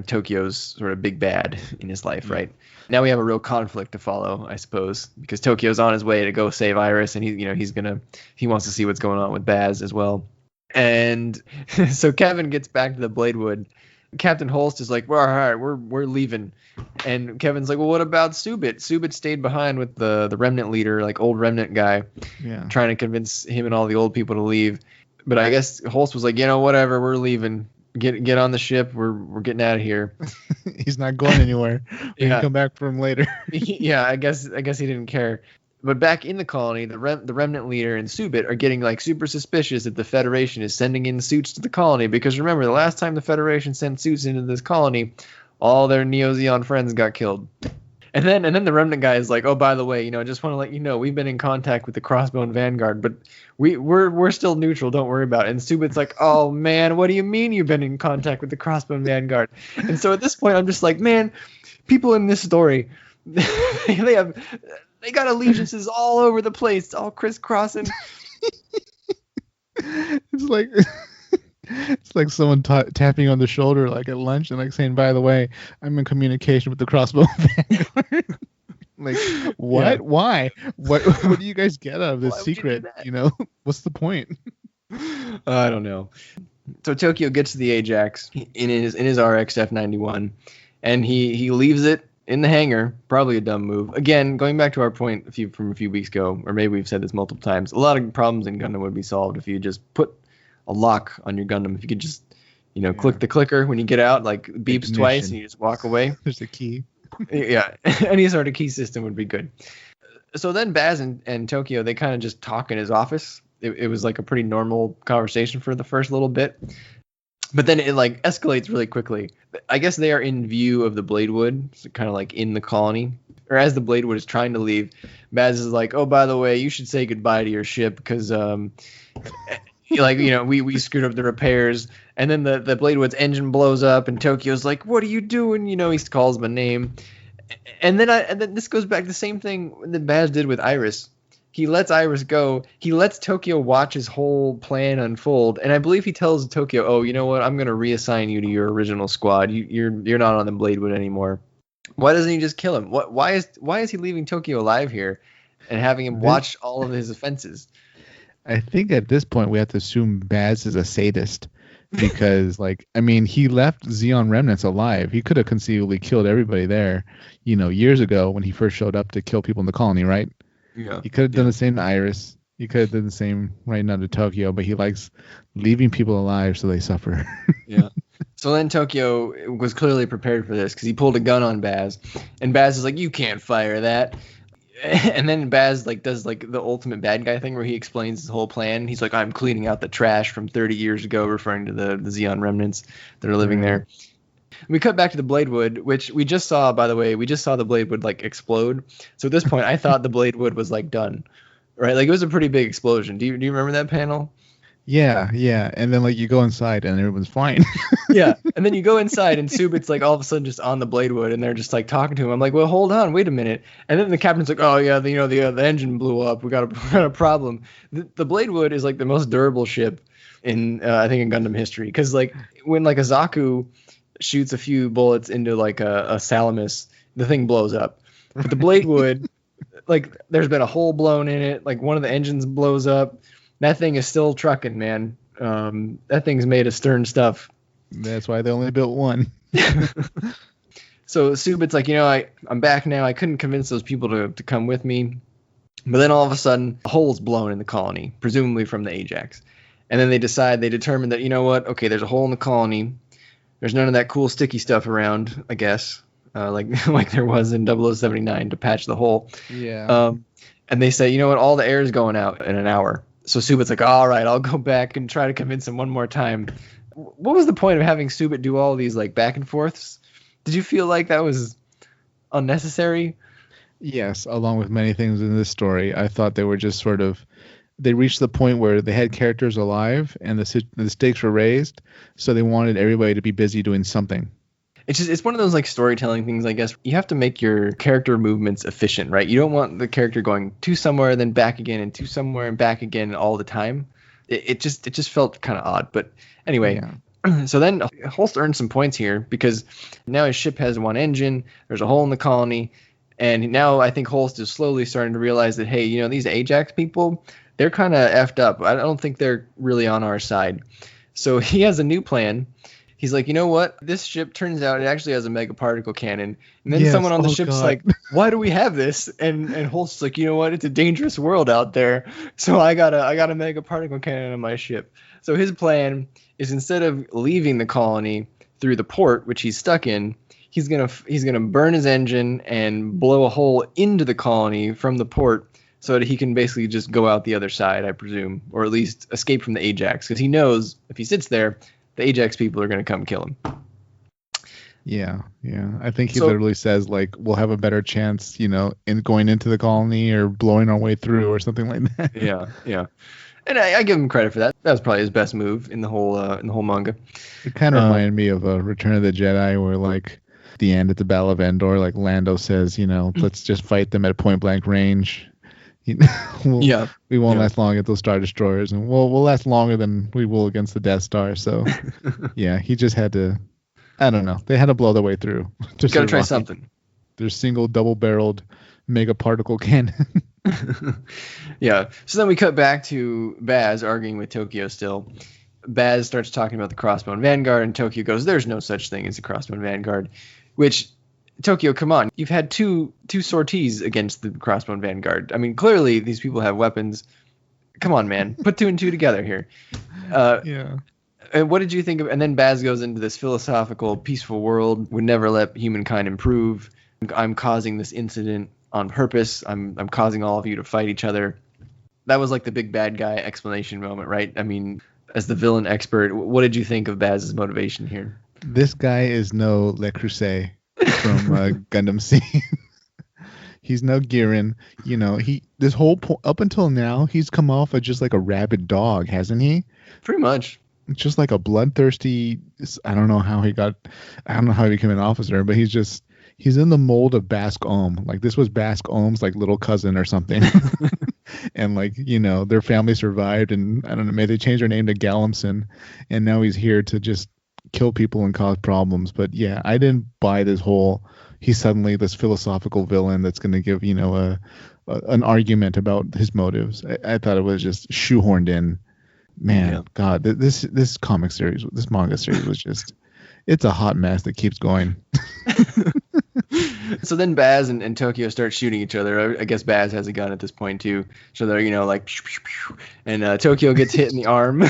Tokyo's sort of big bad in his life, right? Now we have a real conflict to follow, I suppose, because Tokyo's on his way to go save Iris, and he wants to see what's going on with Baz as well. And so Kevin gets back to the Bladewood. Captain Holst is like, well, all right, we're leaving. And Kevin's like, well, what about Subit? Subit stayed behind with the remnant leader, like old remnant guy, trying to convince him and all the old people to leave. But I guess Holst was like, whatever, we're leaving. Get on the ship. We're getting out of here. He's not going anywhere. We can come back for him later. Yeah, I guess he didn't care. But back in the colony, the remnant leader and Subit are getting like super suspicious that the Federation is sending in suits to the colony, because remember, the last time the Federation sent suits into this colony, all their Neo-Zeon friends got killed. And then the remnant guy is like, oh, by the way, I just want to let you know we've been in contact with the Crossbone Vanguard, but we're still neutral. Don't worry about it. And Subit's like, oh man, what do you mean you've been in contact with the Crossbone Vanguard? And so at this point, I'm just like, man, people in this story, they got allegiances all over the place, all crisscrossing. It's like someone tapping on the shoulder, like at lunch, and like saying, "By the way, I'm in communication with the Crossbow Vanguard." Like, what? Yeah. Why? What do you guys get out of this secret? What's the point? I don't know. So Tokyo gets to the Ajax in his RX F91, and he leaves it in the hangar. Probably a dumb move. Again, going back to our point from a few weeks ago, or maybe we've said this multiple times, a lot of problems in Gundam would be solved if you just put a lock on your Gundam. If you could just, click the clicker when you get out, like beeps ignition twice, and you just walk away. There's a key. Yeah, any sort of key system would be good. So then Baz and Tokyo, they kind of just talk in his office. It was like a pretty normal conversation for the first little bit. But then it like escalates really quickly. I guess they are in view of the Bladewood, so kind of like in the colony. Or as the Bladewood is trying to leave, Baz is like, oh, by the way, you should say goodbye to your ship because, we screwed up the repairs. And then the Bladewood's engine blows up and Tokyo's like, what are you doing? He calls him a name. And then this goes back to the same thing that Baz did with Iris. He lets Iris go. He lets Tokyo watch his whole plan unfold. And I believe he tells Tokyo, oh, you know what? I'm going to reassign you to your original squad. You're not on the Bladewood anymore. Why doesn't he just kill him? Why is he leaving Tokyo alive here and having him watch all of his offenses? I think at this point we have to assume Baz is a sadist because, he left Zeon remnants alive. He could have conceivably killed everybody there, years ago when he first showed up to kill people in the colony, right? Yeah. He could have done the same to Iris. He could have done the same right now to Tokyo, but he likes leaving people alive so they suffer. Yeah. So then Tokyo was clearly prepared for this because he pulled a gun on Baz, and Baz is like, "You can't fire that." And then Baz does the ultimate bad guy thing where he explains his whole plan. He's like, "I'm cleaning out the trash from 30 years ago," referring to the Zeon remnants that are living there. We cut back to the Bladewood, which we just saw, by the way. We just saw the Bladewood explode. So at this point, I thought the Bladewood was done, right? It was a pretty big explosion. Do you remember that panel? Yeah. And then you go inside and everyone's fine. Yeah. And then you go inside and Subit's all of a sudden just on the Bladewood and they're just talking to him. I'm like, well, hold on, wait a minute. And then the captain's like, oh yeah, the engine blew up. We got a problem. The Bladewood is the most durable ship in I think in Gundam history, because when a Zaku shoots a few bullets into a Salamis, the thing blows up. But the Bladewood, there's been a hole blown in it. One of the engines blows up. That thing is still trucking, man. That thing's made of stern stuff. That's why they only built one. So Subit's I'm back now. I couldn't convince those people to come with me. But then all of a sudden, a hole's blown in the colony, presumably from the Ajax. And then they determine that, okay, there's a hole in the colony. There's none of that cool sticky stuff around, I guess, like there was in 0079 to patch the hole. Yeah. And they say, all the air is going out in an hour. So Subit's like, all right, I'll go back and try to convince him one more time. What was the point of having Subit do all these back and forths? Did you feel like that was unnecessary? Yes, along with many things in this story. I thought they were just they reached the point where they had characters alive and the stakes were raised, so they wanted everybody to be busy doing something. It's one of those storytelling things, I guess. You have to make your character movements efficient, right? You don't want the character going to somewhere, then back again, and to somewhere and back again all the time. It just felt kind of odd. But anyway, So then Holst earns some points here because now his ship has one engine. There's a hole in the colony. And now I think Holst is slowly starting to realize that, hey, these Ajax people, they're kind of effed up. I don't think they're really on our side. So he has a new plan. He's like, you know what? This ship turns out it actually has a mega particle cannon. And then someone on the ship's like, why do we have this? And Holst's like, you know what? It's a dangerous world out there. So I got a mega particle cannon on my ship. So his plan is, instead of leaving the colony through the port, which he's stuck in, he's gonna burn his engine and blow a hole into the colony from the port so that he can basically just go out the other side, I presume, or at least escape from the Ajax, because he knows if he sits there, the Ajax people are going to come kill him. Yeah. I think he literally says, like, we'll have a better chance, in going into the colony or blowing our way through or something like that. Yeah. And I give him credit for that. That was probably his best move in the whole manga. It kind of reminded me of Return of the Jedi, where, like, at the end at the Battle of Endor, like, Lando says, let's just fight them at point blank range. We won't last long at those Star Destroyers, and we'll last longer than we will against the Death Star. So, yeah, he just had to. I don't know. They had to blow their way through. Just gotta try something. Their single double-barreled mega particle cannon. Yeah. So then we cut back to Baz arguing with Tokyo still. Baz starts talking about the Crossbone Vanguard, and Tokyo goes, "There's no such thing as a Crossbone Vanguard," which. Tokyo, come on. You've had two sorties against the Crossbone Vanguard. I mean, clearly these people have weapons. Come on, man. Put two and two together here. Yeah. And what did you think of? And then Baz goes into this philosophical, peaceful world would never let humankind improve. I'm causing this incident on purpose. I'm causing all of you to fight each other. That was like the big bad guy explanation moment, right? I mean, as the villain expert, what did you think of Baz's motivation here? This guy is no Le Creuset from Gundam scene. He's no Girin. This whole up until now, he's come off as just like a rabid dog, hasn't he? Pretty much. Just like a bloodthirsty. I don't know how he became an officer, but he's in the mold of Bask Ohm. Like, this was Bask Ohm's like little cousin or something. And like, their family survived, and I don't know, maybe they changed their name to Galamson, and now he's here to just kill people and cause problems. But yeah, I didn't buy this whole he's suddenly this philosophical villain that's going to give an argument about his motives. I thought it was just shoehorned in. Man, yeah. God, this comic series, this manga series was just, it's a hot mess that keeps going. So then Baz and Tokyo start shooting each other. I guess Baz has a gun at this point too. So they're, like, pew, pew, pew. And Tokyo gets hit in the arm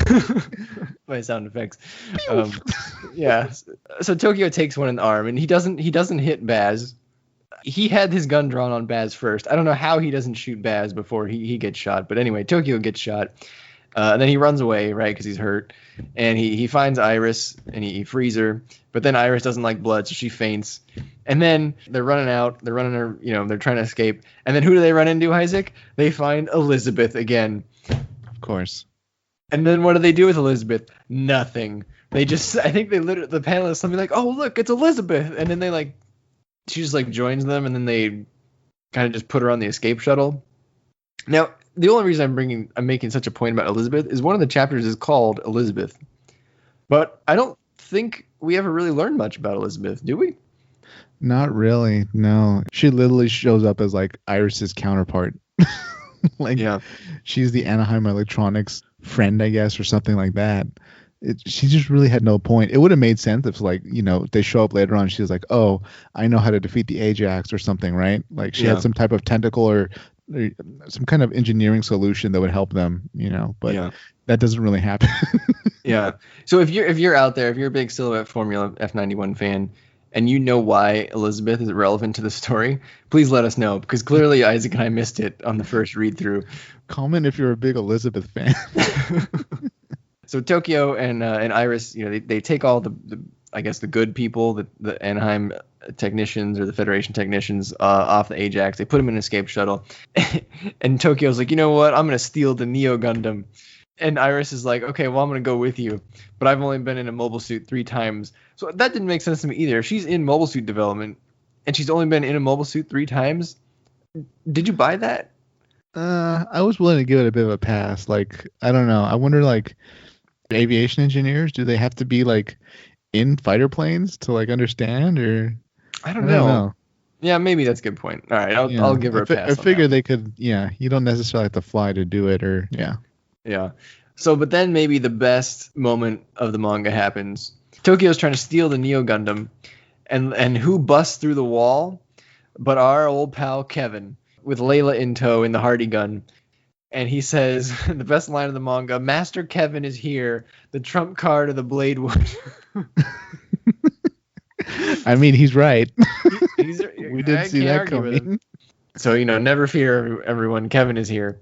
by sound effects. Yeah. So Tokyo takes one in the arm, and he doesn't hit Baz. He had his gun drawn on Baz first. I don't know how he doesn't shoot Baz before he gets shot. But anyway, Tokyo gets shot. And then he runs away, right, because he's hurt. And he finds Iris, and he frees her. But then Iris doesn't like blood, so she faints. And then they're running out. They're running her, they're trying to escape. And then who do they run into, Isaac? They find Elizabeth again. Of course. And then what do they do with Elizabeth? Nothing. They just, I think they literally, the panelists will be like, oh, look, it's Elizabeth. And then they she just joins them, and then they kind of just put her on the escape shuttle. Now, the only reason I'm making such a point about Elizabeth is one of the chapters is called Elizabeth. But I don't think we ever really learned much about Elizabeth, do we? Not really, no. She literally shows up as Iris's counterpart. Yeah. She's the Anaheim Electronics friend, I guess, or something like that. She just really had no point. It would have made sense if, they show up later on. She's like, oh, I know how to defeat the Ajax or something, right? She had some type of tentacle or some kind of engineering solution that would help them, but that doesn't really happen. Yeah. So if you're out there, if you're a big Silhouette Formula F91 fan, and you know why Elizabeth is relevant to the story, please let us know, because clearly Isaac and I missed it on the first read through. Comment if you're a big Elizabeth fan. So Tokyo and Iris, they take all the I guess the good people, the Anaheim technicians or the Federation technicians off the Ajax. They put them in an escape shuttle. And Tokyo's like, you know what? I'm going to steal the Neo Gundam. And Iris is like, okay, well, I'm going to go with you. But I've only been in a mobile suit 3 times. So that didn't make sense to me either. If she's in mobile suit development and she's only been in a mobile suit 3 times, did you buy that? I was willing to give it a bit of a pass. I don't know. I wonder, aviation engineers? Do they have to be like in fighter planes to like understand, or I I don't don't know. know. Yeah, maybe that's a good point. All right, I'll Yeah, give her a I pass on figure that. they could. Yeah, you don't necessarily have to fly to do it, or yeah. Yeah. So, but then maybe the best moment of the manga happens. Tokyo's trying to steal the Neo Gundam, and who busts through the wall? But our old pal Kevin, with Layla in tow in the Hardy gun. And he says, the best line of the manga, Master Kevin is here, the trump card of the Bladewood. I mean, he's right. We didn't I see can't that argue with him. coming. So, never fear, everyone. Kevin is here.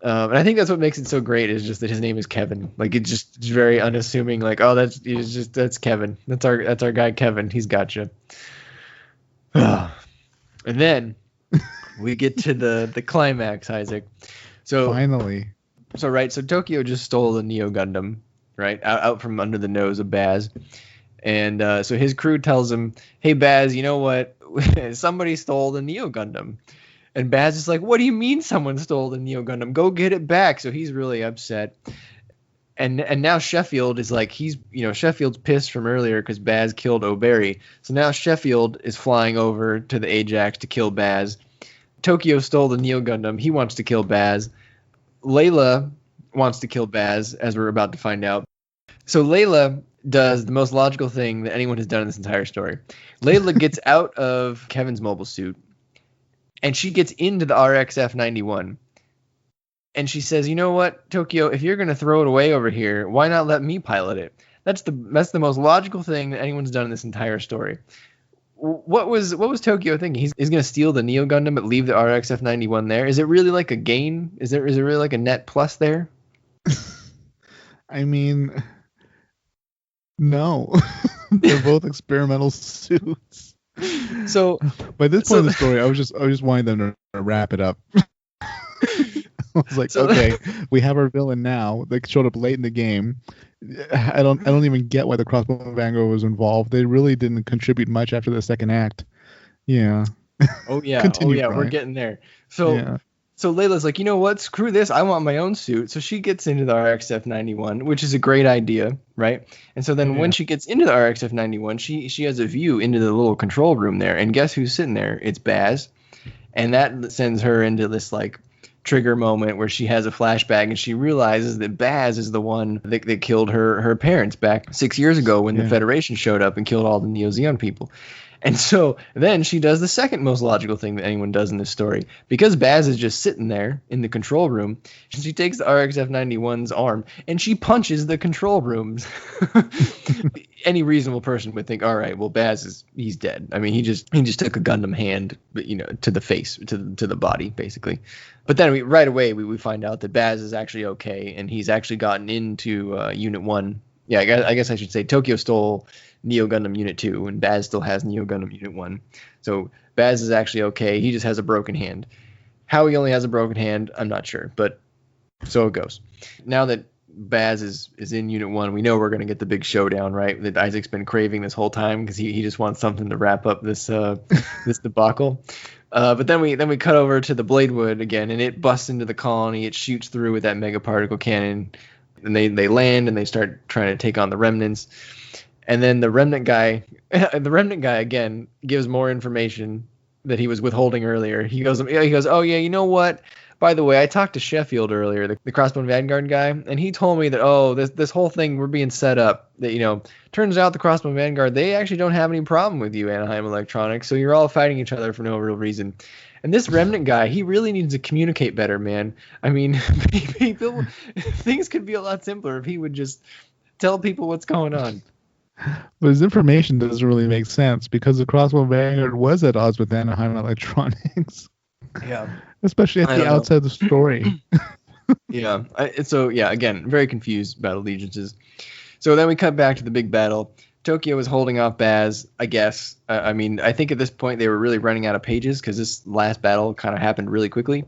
And I think that's what makes it so great is just that his name is Kevin. Like it's very unassuming. Like, oh, that's Kevin. That's our guy Kevin. He's got you. And then we get to the climax, Isaac. So Finally. So Tokyo just stole the Neo Gundam, right, out from under the nose of Baz. And so his crew tells him, hey, Baz, you know what? Somebody stole the Neo Gundam. And Baz is like, what do you mean someone stole the Neo Gundam? Go get it back. So he's really upset. And now Sheffield is like, Sheffield's pissed from earlier because Baz killed O'Berry. So now Sheffield is flying over to the Ajax to kill Baz. Tokyo stole the Neo Gundam. He wants to kill Baz. Layla wants to kill Baz, as we're about to find out. So Layla does the most logical thing that anyone has done in this entire story. Layla gets out of Kevin's mobile suit, and she gets into the RXF-91. And she says, you know what, Tokyo, if you're going to throw it away over here, why not let me pilot it? That's the most logical thing that anyone's done in this entire story. What was Tokyo thinking? He's going to steal the Neo Gundam but leave the RXF-91 there? Is it really like a gain? Is it really like a net plus there? I mean, no. They're both experimental suits. So by this point in the story, I was just wanting them to wrap it up. I was like, okay, we have our villain now. They showed up late in the game. I don't even get why the Crossbow Vanguard was involved. They really didn't contribute much after the second act. Yeah. Oh yeah. Continue, We're Brian. getting there. So Layla's like, you know what? Screw this. I want my own suit. So she gets into the RXF-91, which is a great idea, right? And so then when she gets into the RXF-91, she has a view into the little control room there. And guess who's sitting there? It's Baz. And that sends her into this like trigger moment where she has a flashback and she realizes that Baz is the one that killed her parents back 6 years ago when the Federation showed up and killed all the Neo Zeon people. And so then she does the second most logical thing that anyone does in this story. Because Baz is just sitting there in the control room, she takes the RXF-91's arm and she punches the control rooms. Any reasonable person would think, all right, well, he's dead. I mean, he just took a Gundam hand, to the face, to the body, basically. But then right away we find out that Baz is actually okay and he's actually gotten into Unit 1. Yeah, I guess I should say Tokyo stole Neo Gundam Unit 2, and Baz still has Neo Gundam Unit 1. So Baz is actually okay. He just has a broken hand. How he only has a broken hand, I'm not sure, but so it goes. Now that Baz is in Unit 1, we know we're going to get the big showdown, right? That Isaac's been craving this whole time because he just wants something to wrap up this this debacle. But then we cut over to the Bladewood again, and it busts into the colony. It shoots through with that mega particle cannon, and they land and they start trying to take on the remnants. And then the remnant guy again gives more information that he was withholding earlier. He goes, oh yeah, you know what? By the way, I talked to Sheffield earlier, the Crossbone Vanguard guy, and he told me that this whole thing we're being set up. That turns out the Crossbone Vanguard, they actually don't have any problem with you, Anaheim Electronics. So you're all fighting each other for no real reason. And this remnant guy, he really needs to communicate better, man. I mean, things could be a lot simpler if he would just tell people what's going on. But his information doesn't really make sense because the Crossbow Vanguard was at odds with Anaheim Electronics. Yeah. Especially at the outset of the story. Yeah. Again, very confused about allegiances. So then we cut back to the big battle. Tokyo was holding off Baz, I guess. I think at this point they were really running out of pages because this last battle kind of happened really quickly.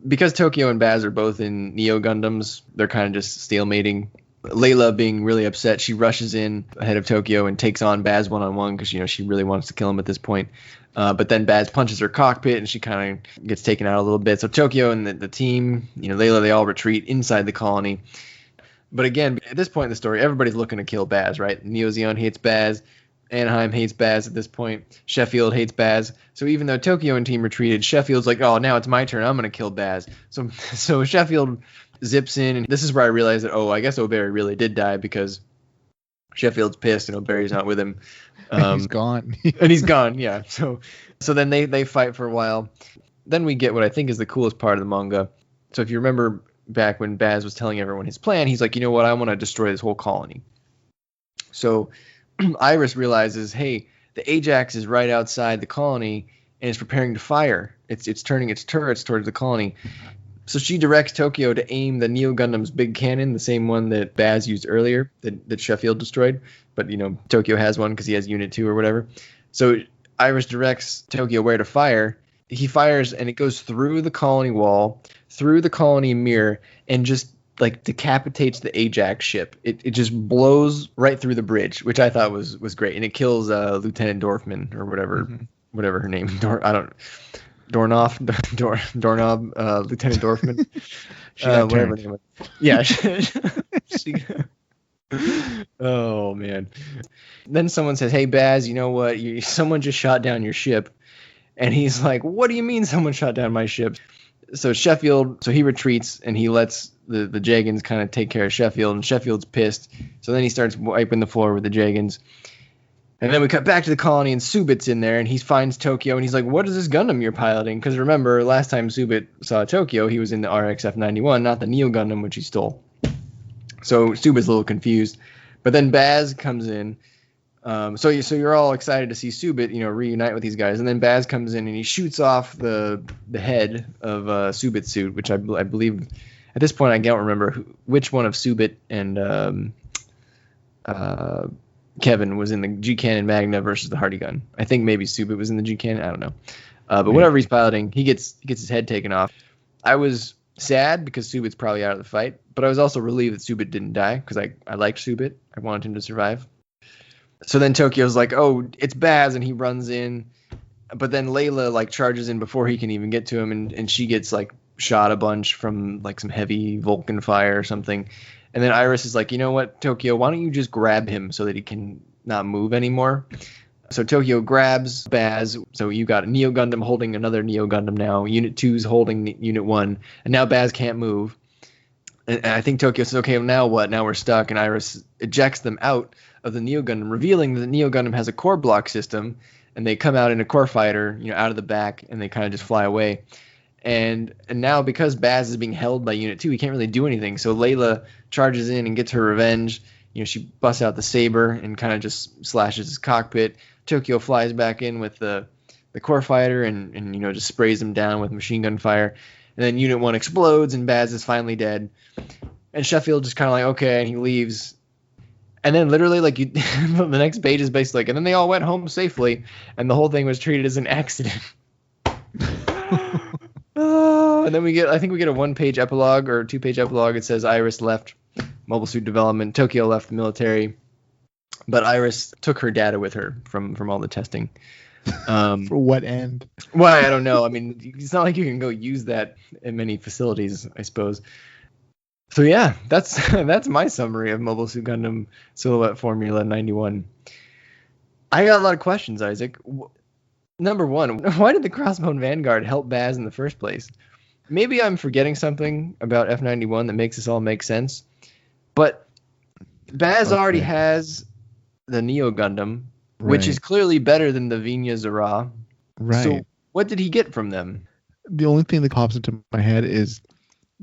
Because Tokyo and Baz are both in Neo Gundams, they're kind of just stalemating. Layla being really upset, she rushes in ahead of Tokyo and takes on Baz one-on-one because she really wants to kill him at this point. But then Baz punches her cockpit and she kind of gets taken out a little bit. So Tokyo and the team, Layla, they all retreat inside the colony. But again, at this point in the story, everybody's looking to kill Baz, right? Neo Zeon hates Baz. Anaheim hates Baz at this point. Sheffield hates Baz. So even though Tokyo and team retreated, Sheffield's like, oh, now it's my turn. I'm going to kill Baz. So Sheffield zips in, and this is where I realized that, I guess O'Barry really did die because Sheffield's pissed and O'Barry's not with him. He's gone. And he's gone, yeah. So then they fight for a while. Then we get what I think is the coolest part of the manga. So if you remember back when Baz was telling everyone his plan, he's like, you know what, I want to destroy this whole colony. So Iris realizes, hey, the Ajax is right outside the colony and it's preparing to fire. It's turning its turrets towards the colony. So she directs Tokyo to aim the Neo Gundam's big cannon, the same one that Baz used earlier, that Sheffield destroyed. But, Tokyo has one because he has Unit 2 or whatever. So Iris directs Tokyo where to fire. He fires and it goes through the colony wall, through the colony mirror, and just like decapitates the Ajax ship. It just blows right through the bridge, which I thought was great. And it kills Lieutenant Dorfman or whatever her name. Doorknob, Lieutenant Dorfman. Whatever her name was. Yeah. Oh man. Then someone says, hey Baz, you know what? Someone just shot down your ship. And he's like, what do you mean someone shot down my ship? So he retreats and he lets the Jagans kind of take care of Sheffield, and Sheffield's pissed. So then he starts wiping the floor with the Jagans. And then we cut back to the colony and Subit's in there and he finds Tokyo and he's like, what is this Gundam you're piloting? Because remember, last time Subit saw Tokyo, he was in the RXF-91, not the Neo Gundam, which he stole. So Subit's a little confused. But then Baz comes in. So you're all excited to see Subit, reunite with these guys, and then Baz comes in and he shoots off the head of Subit's suit, which I believe at this point I don't remember which one of Subit and Kevin was in the G Cannon Magna versus the Hardy Gun. I think maybe Subit was in the G Cannon. I don't know, but whatever he's piloting, he gets his head taken off. I was sad because Subit's probably out of the fight, but I was also relieved that Subit didn't die because I liked Subit. I wanted him to survive. So then Tokyo's like, oh, it's Baz, and he runs in. But then Layla, charges in before he can even get to him, and she gets, shot a bunch from, some heavy Vulcan fire or something. And then Iris is like, you know what, Tokyo, why don't you just grab him so that he can not move anymore? So Tokyo grabs Baz. So you got a Neo Gundam holding another Neo Gundam now. Unit 2's holding Unit 1. And now Baz can't move. And I think Tokyo says, okay, well, now what? Now we're stuck. And Iris ejects them out of the Neo Gundam, revealing that the Neo Gundam has a core block system, and they come out in a core fighter, out of the back, and they kind of just fly away. And now because Baz is being held by Unit 2, he can't really do anything. So Layla charges in and gets her revenge. She busts out the saber and kind of just slashes his cockpit. Tokyo flies back in with the core fighter and just sprays him down with machine gun fire. And then Unit 1 explodes and Baz is finally dead. And Sheffield just kind of okay, and he leaves. And then literally, the next page is basically and then they all went home safely, and the whole thing was treated as an accident. And then we get a 1-page epilogue or 2-page epilogue. It says Iris left Mobile Suit Development, Tokyo left the military, but Iris took her data with her from all the testing. For what end? Well, I don't know. I mean, it's not like you can go use that in many facilities, I suppose. So yeah, that's my summary of Mobile Suit Gundam Silhouette Formula 91. I got a lot of questions, Isaac. Number one, why did the Crossbone Vanguard help Baz in the first place? Maybe I'm forgetting something about F91 that makes this all make sense, but Baz already has the Neo Gundam, which is clearly better than the Vinya Zara. Right. So what did he get from them? The only thing that pops into my head is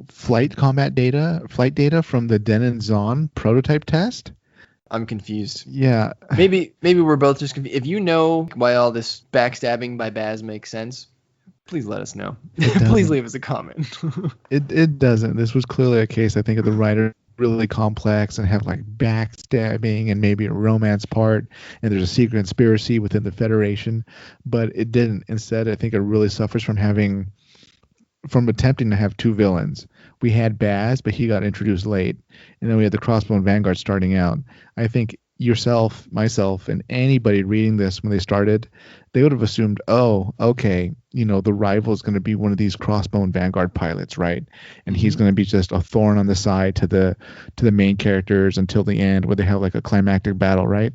flight data from the Denon Zon prototype test. I'm confused. Yeah. Maybe we're both just confused. If you know why all this backstabbing by Baz makes sense, please let us know. Please leave us a comment. It doesn't. This was clearly a case, I think, of the writer really complex and have backstabbing and maybe a romance part, and there's a secret conspiracy within the Federation, but it didn't. Instead, I think it really suffers from attempting to have two villains. We had Baz, but he got introduced late, and then we had the Crossbone Vanguard starting out. I think yourself, myself, and anybody reading this when they started, they would have assumed, oh, okay, the rival is going to be one of these Crossbone Vanguard pilots, right? And he's going to be just a thorn on the side to the main characters until the end, where they have like a climactic battle, right?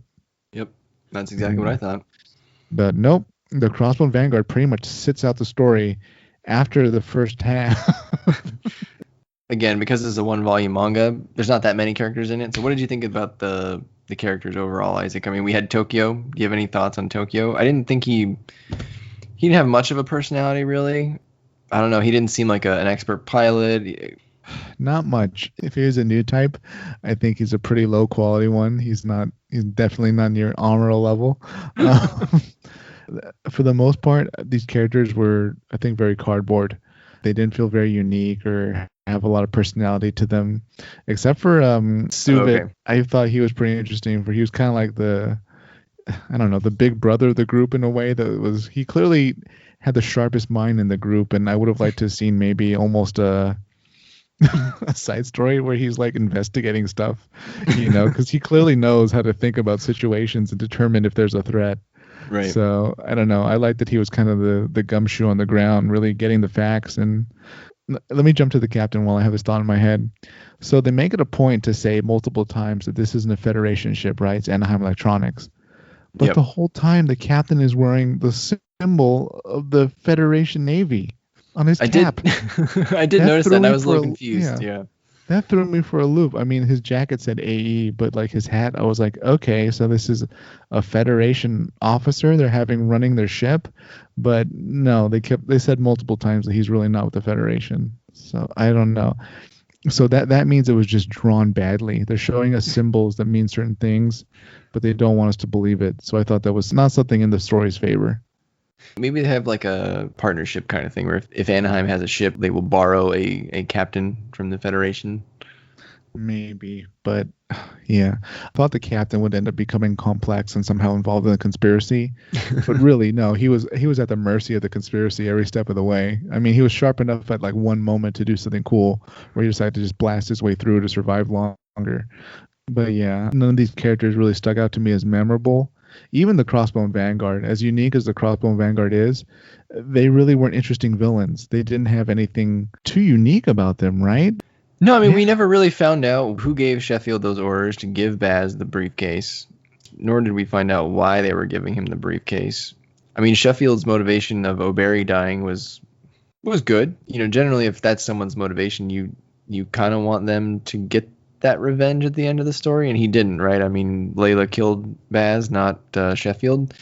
Yep, that's exactly what I thought. But nope, the Crossbone Vanguard pretty much sits out the story after the first half. Again, because it's a one-volume manga, there's not that many characters in it. So what did you think about the characters overall, Isaac? I mean, we had Tokyo. Do you have any thoughts on Tokyo? I didn't think he didn't have much of a personality, really. I don't know. He didn't seem like an expert pilot. Not much. If he was a new type, I think he's a pretty low quality one. He's definitely not near Amuro level. For the most part, these characters were, I think, very cardboard. They didn't feel very unique or have a lot of personality to them, except for Subit. Okay. I thought he was pretty interesting. For he was kind of like the big brother of the group in a way. He clearly had the sharpest mind in the group, and I would have liked to have seen maybe almost a side story where he's like investigating stuff, because he clearly knows how to think about situations and determine if there's a threat. Right. So I don't know. I like that he was kind of the gumshoe on the ground, really getting the facts. And let me jump to the captain while I have this thought in my head. So they make it a point to say multiple times that this isn't a Federation ship, right? It's Anaheim Electronics. But the whole time the captain is wearing the symbol of the Federation Navy on his cap. I did notice that, and I was a little confused. Yeah. That threw me for a loop. I mean, his jacket said AE, but like his hat, I was like, okay, so this is a Federation officer they're having running their ship. But no, they said multiple times that he's really not with the Federation. So I don't know. So that means it was just drawn badly. They're showing us symbols that mean certain things, but they don't want us to believe it. So I thought that was not something in the story's favor. Maybe they have like a partnership kind of thing where if Anaheim has a ship, they will borrow a captain from the Federation. Maybe, but yeah. I thought the captain would end up becoming complex and somehow involved in the conspiracy. But really, no, he was at the mercy of the conspiracy every step of the way. I mean, he was sharp enough at like one moment to do something cool where he decided to just blast his way through to survive longer. But yeah, none of these characters really stuck out to me as memorable. Even the Crossbone Vanguard, as unique as the Crossbone Vanguard is, they really weren't interesting villains. They didn't have anything too unique about them, right? No, I mean, we never really found out who gave Sheffield those orders to give Baz the briefcase, nor did we find out why they were giving him the briefcase. I mean, Sheffield's motivation of O'Barry dying was good. Generally, if that's someone's motivation, you kind of want them to get that revenge at the end of the story, and he didn't, right? I mean, Layla killed Baz, not Sheffield,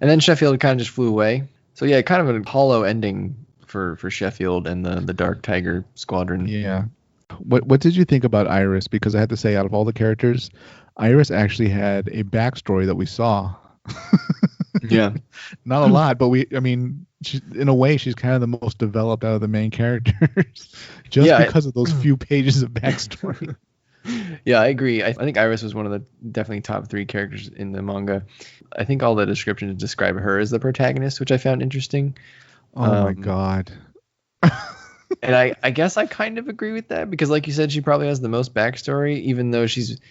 and then Sheffield kind of just flew away. So yeah, kind of a hollow ending for Sheffield and the Dark Tiger Squadron. Yeah. What did you think about Iris? Because I have to say, out of all the characters, Iris actually had a backstory that we saw. Yeah. Not a lot, but in a way, she's kind of the most developed out of the main characters, because of those few pages of backstory. Yeah, I agree. I think Iris was one of the definitely top 3 characters in the manga. I think all the descriptions describe her as the protagonist, which I found interesting. Oh my God. And I guess I kind of agree with that because, like you said, she probably has the most backstory, even though she's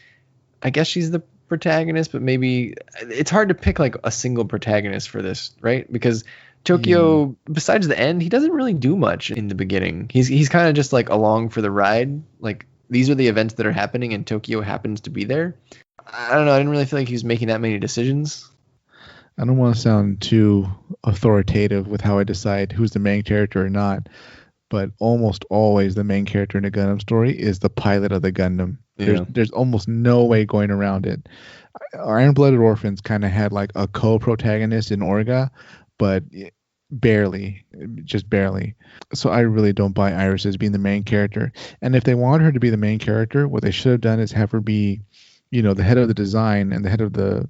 the protagonist, but maybe it's hard to pick like a single protagonist for this, right? Because Tokyo, besides the end, he doesn't really do much in the beginning. He's kind of just like along for the ride. Like, these are the events that are happening, and Tokyo happens to be there. I don't know. I didn't really feel like he was making that many decisions. I don't want to sound too authoritative with how I decide who's the main character or not, but almost always the main character in a Gundam story is the pilot of the Gundam. Yeah. There's almost no way going around it. Iron-Blooded Orphans kind of had like a co-protagonist in Orga, but barely, just barely. So I really don't buy Iris as being the main character. And if they want her to be the main character, what they should have done is have her be, the head of the design and the head of the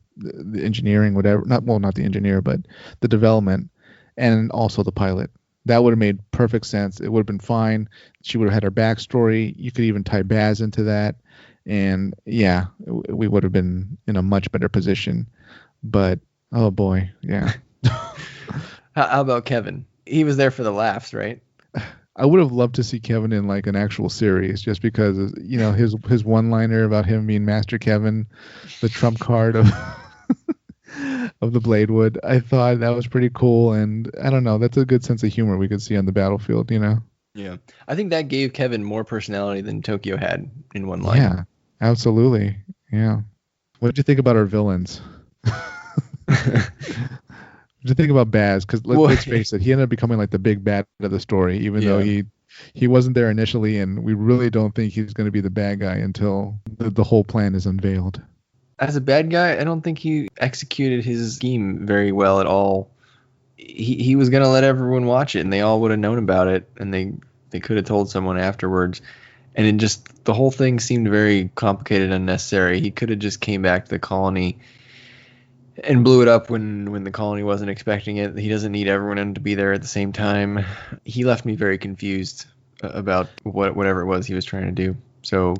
engineering, whatever. Not the engineer, but the development, and also the pilot. That would have made perfect sense. It would have been fine. She would have had her backstory. You could even tie Baz into that. And yeah, we would have been in a much better position. But, oh boy, yeah. How about Kevin? He was there for the laughs, right? I would have loved to see Kevin in like an actual series, just because his one-liner about him being Master Kevin, the trump card of of the Bladewood. I thought that was pretty cool, and I don't know, that's a good sense of humor we could see on the battlefield. Yeah, I think that gave Kevin more personality than Tokyo had in one line. Yeah, absolutely. Yeah. What did you think about our villains? What do you think about Baz? Because let's face it, he ended up becoming like the big bad of the story, even though he wasn't there initially, and we really don't think he's going to be the bad guy until the whole plan is unveiled. As a bad guy, I don't think he executed his scheme very well at all. He was going to let everyone watch it, and they all would have known about it, and they could have told someone afterwards. And the whole thing seemed very complicated and unnecessary. He could have just came back to the colony and blew it up when the colony wasn't expecting it. He doesn't need everyone to be there at the same time. He left me very confused about whatever it was he was trying to do. So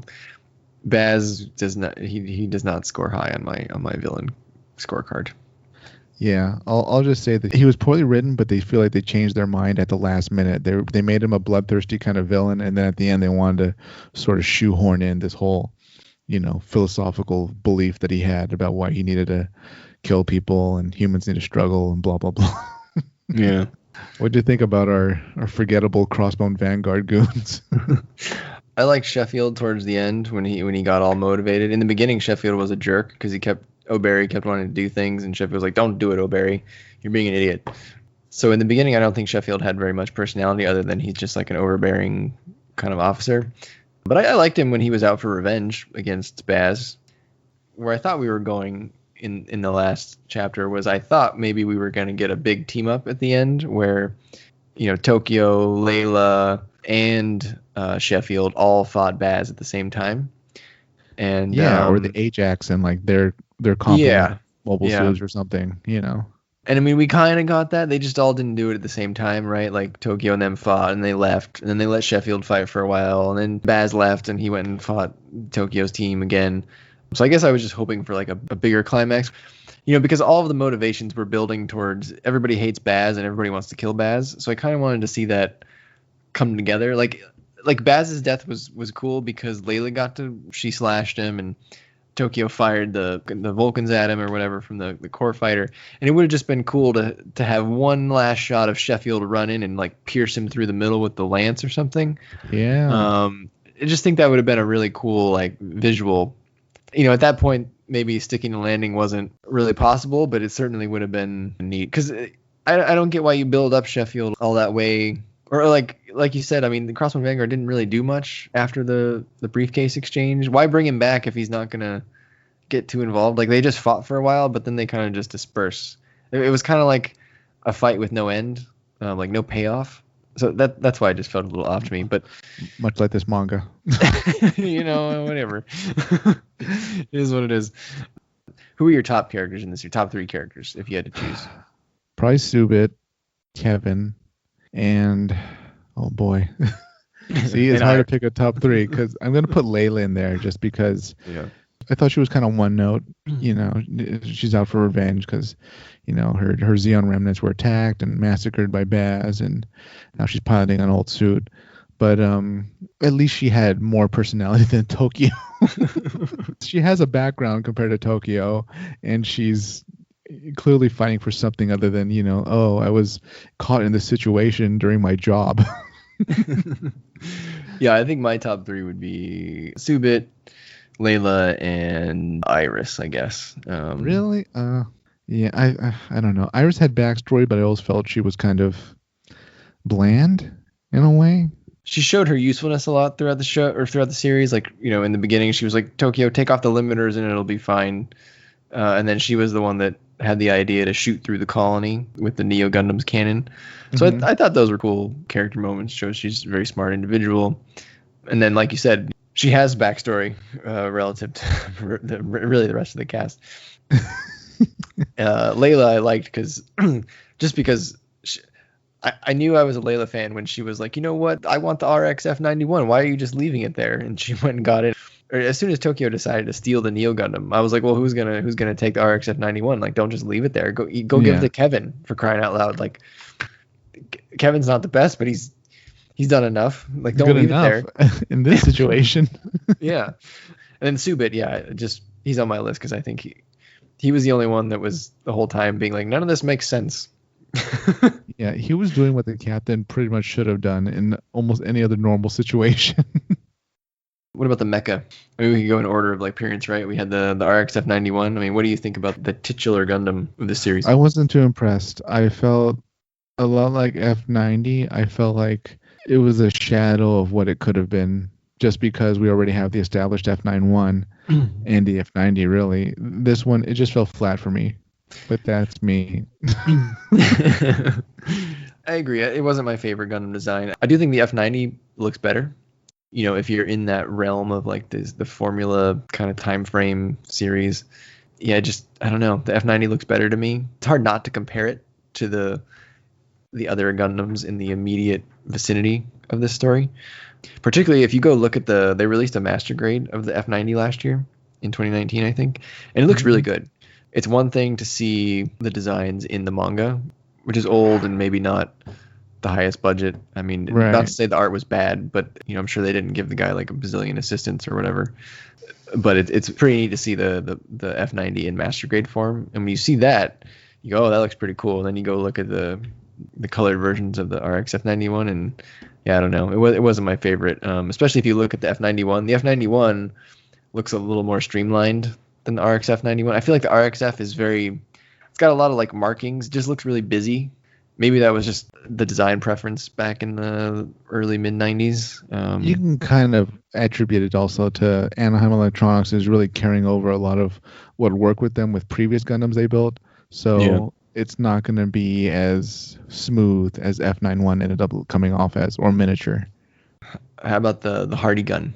Baz does not score high on my villain scorecard. Yeah, I'll just say that he was poorly written, but they feel like they changed their mind at the last minute. They made him a bloodthirsty kind of villain, and then at the end they wanted to sort of shoehorn in this whole, philosophical belief that he had about why he needed to kill people and humans need to struggle and blah blah blah. Yeah. What do you think about our forgettable Crossbone Vanguard goons? I liked Sheffield towards the end when he got all motivated. In the beginning, Sheffield was a jerk because O'Barry kept wanting to do things, and Sheffield was like, "Don't do it, O'Barry. You're being an idiot." So in the beginning, I don't think Sheffield had very much personality other than he's just like an overbearing kind of officer. But I liked him when he was out for revenge against Baz. Where I thought we were going in the last chapter was I thought maybe we were going to get a big team up at the end where, Tokyo, Layla, and Sheffield all fought Baz at the same time. And or the Ajax and like their complement mobile suits or something, And I mean, we kind of got that. They just all didn't do it at the same time, right? Like Tokyo and them fought and they left, and then they let Sheffield fight for a while, and then Baz left and he went and fought Tokyo's team again. So I guess I was just hoping for like a bigger climax, because all of the motivations were building towards everybody hates Baz and everybody wants to kill Baz. So I kind of wanted to see that come together. Like Baz's death was cool because Layla she slashed him and Tokyo fired the Vulcans at him or whatever from the core fighter. And it would have just been cool to have one last shot of Sheffield run in and like pierce him through the middle with the lance or something. Yeah. I just think that would have been a really cool like visual. At that point, maybe sticking the landing wasn't really possible, but it certainly would have been neat. Because I don't get why you build up Sheffield all that way. Or like you said, I mean, the Crossbone Vanguard didn't really do much after the briefcase exchange. Why bring him back if he's not going to get too involved? Like, they just fought for a while, but then they kind of just disperse. It was kind of like a fight with no end, like no payoff. So that's why it just felt a little off to me. But much like this manga. Whatever. It is what it is. Who are your top characters in this? Your top 3 characters, if you had to choose? Probably Subit, Kevin, and oh boy. See, it's hard to pick a top 3 because I'm going to put Layla in there just because I thought she was kind of one note. She's out for revenge because, her Xeon remnants were attacked and massacred by Baz, and now she's piloting an old suit. But at least she had more personality than Tokyo. She has a background compared to Tokyo, and she's clearly fighting for something other than, I was caught in this situation during my job. Yeah, I think my top 3 would be Subit, Layla, and Iris, I guess. Really? Yeah, I don't know. Iris had backstory, but I always felt she was kind of bland in a way. She showed her usefulness a lot throughout the show or throughout the series. Like, in the beginning, she was like, Tokyo, take off the limiters and it'll be fine. And then she was the one that had the idea to shoot through the colony with the Neo Gundam's cannon. So I thought those were cool character moments. Shows she's a very smart individual. And then, like you said, she has backstory relative to really the rest of the cast. Layla I liked because I knew I was a Layla fan when she was like, you know what? I want the RX F91. Why are you just leaving it there? And she went and got it. Or as soon as Tokyo decided to steal the Neo Gundam, I was like, well, who's gonna take the RX F91? Like, don't just leave it there. Go give it to Kevin, for crying out loud. Like, Kevin's not the best, but he's He's done enough. Like, don't Good leave enough it there. in this situation. Yeah. And then Subit, yeah, just he's on my list because I think he was the only one that was the whole time being like, none of this makes sense. Yeah, he was doing what the captain pretty much should have done in almost any other normal situation. What about the mecha? Maybe we could go in order of like appearance, right? We had the RXF 91. I mean, what do you think about the titular Gundam of this series? I wasn't too impressed. I felt a lot like F90. I felt like it was a shadow of what it could have been, just because we already have the established F91 and the F90. Really, this one, it just fell flat for me. But that's me. I agree. It wasn't my favorite Gundam design. I do think the F90 looks better. You know, if you're in that realm of like the Formula kind of time frame series. Yeah, just I don't know. The F90 looks better to me. It's hard not to compare it to the other Gundams in the immediate vicinity of this story. Particularly if you go look at they released a master grade of the F90 last year in 2019, I think, and it looks really good. It's one thing to see the designs in the manga, which is old and maybe not the highest budget. I mean, not to say the art was bad, but you know, I'm sure they didn't give the guy like a bazillion assistants or whatever. But it's pretty neat to see the F90 in master grade form. And when you see that, you go, oh, that looks pretty cool. And then you go look at the colored versions of the RX F91, and yeah, I don't know. It wasn't my favorite, especially if you look at the F91. The F91 looks a little more streamlined than the RX F91. I feel like the RXF is it's got a lot of like markings. It just looks really busy. Maybe that was just the design preference back in the early mid 90s. You can kind of attribute it also to Anaheim Electronics is really carrying over a lot of what worked with them with previous Gundams they built. So it's not going to be as smooth as F91 ended up coming off as, or miniature. How about the Hardy gun?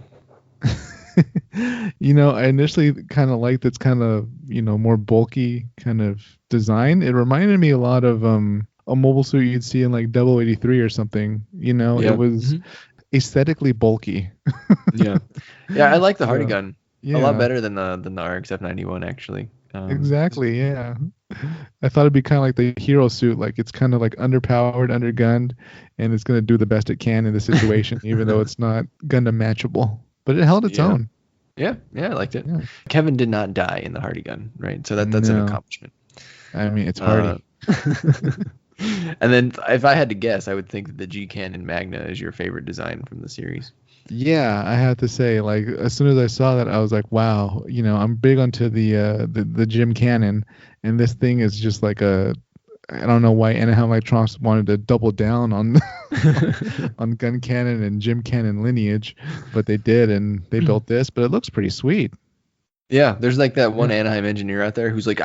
You know, I initially kind of liked its kind of, you know, more bulky kind of design. It reminded me a lot of a mobile suit you'd see in like 083 or something. You know, it was aesthetically bulky. Yeah, I like the Hardy gun a lot better than the RXF 91 actually. Exactly, yeah. I thought it'd be kind of like the hero suit, like it's kind of like underpowered, undergunned, and it's going to do the best it can in the situation, even though it's not Gundam matchable. But it held its own. Yeah, I liked it. Yeah. Kevin did not die in the Hardy gun, right? So that's an accomplishment. I mean, it's Hardy. And then if I had to guess, I would think that the G Cannon Magna is your favorite design from the series. Yeah, I have to say, like, as soon as I saw that, I was like, wow, you know, I'm big onto the Jim Cannon, and this thing is just like I don't know why Anaheim Electronics wanted to double down on on gun cannon and Jim Cannon lineage, but they did, and they built this, but it looks pretty sweet. Yeah, there's like that one Anaheim engineer out there who's like,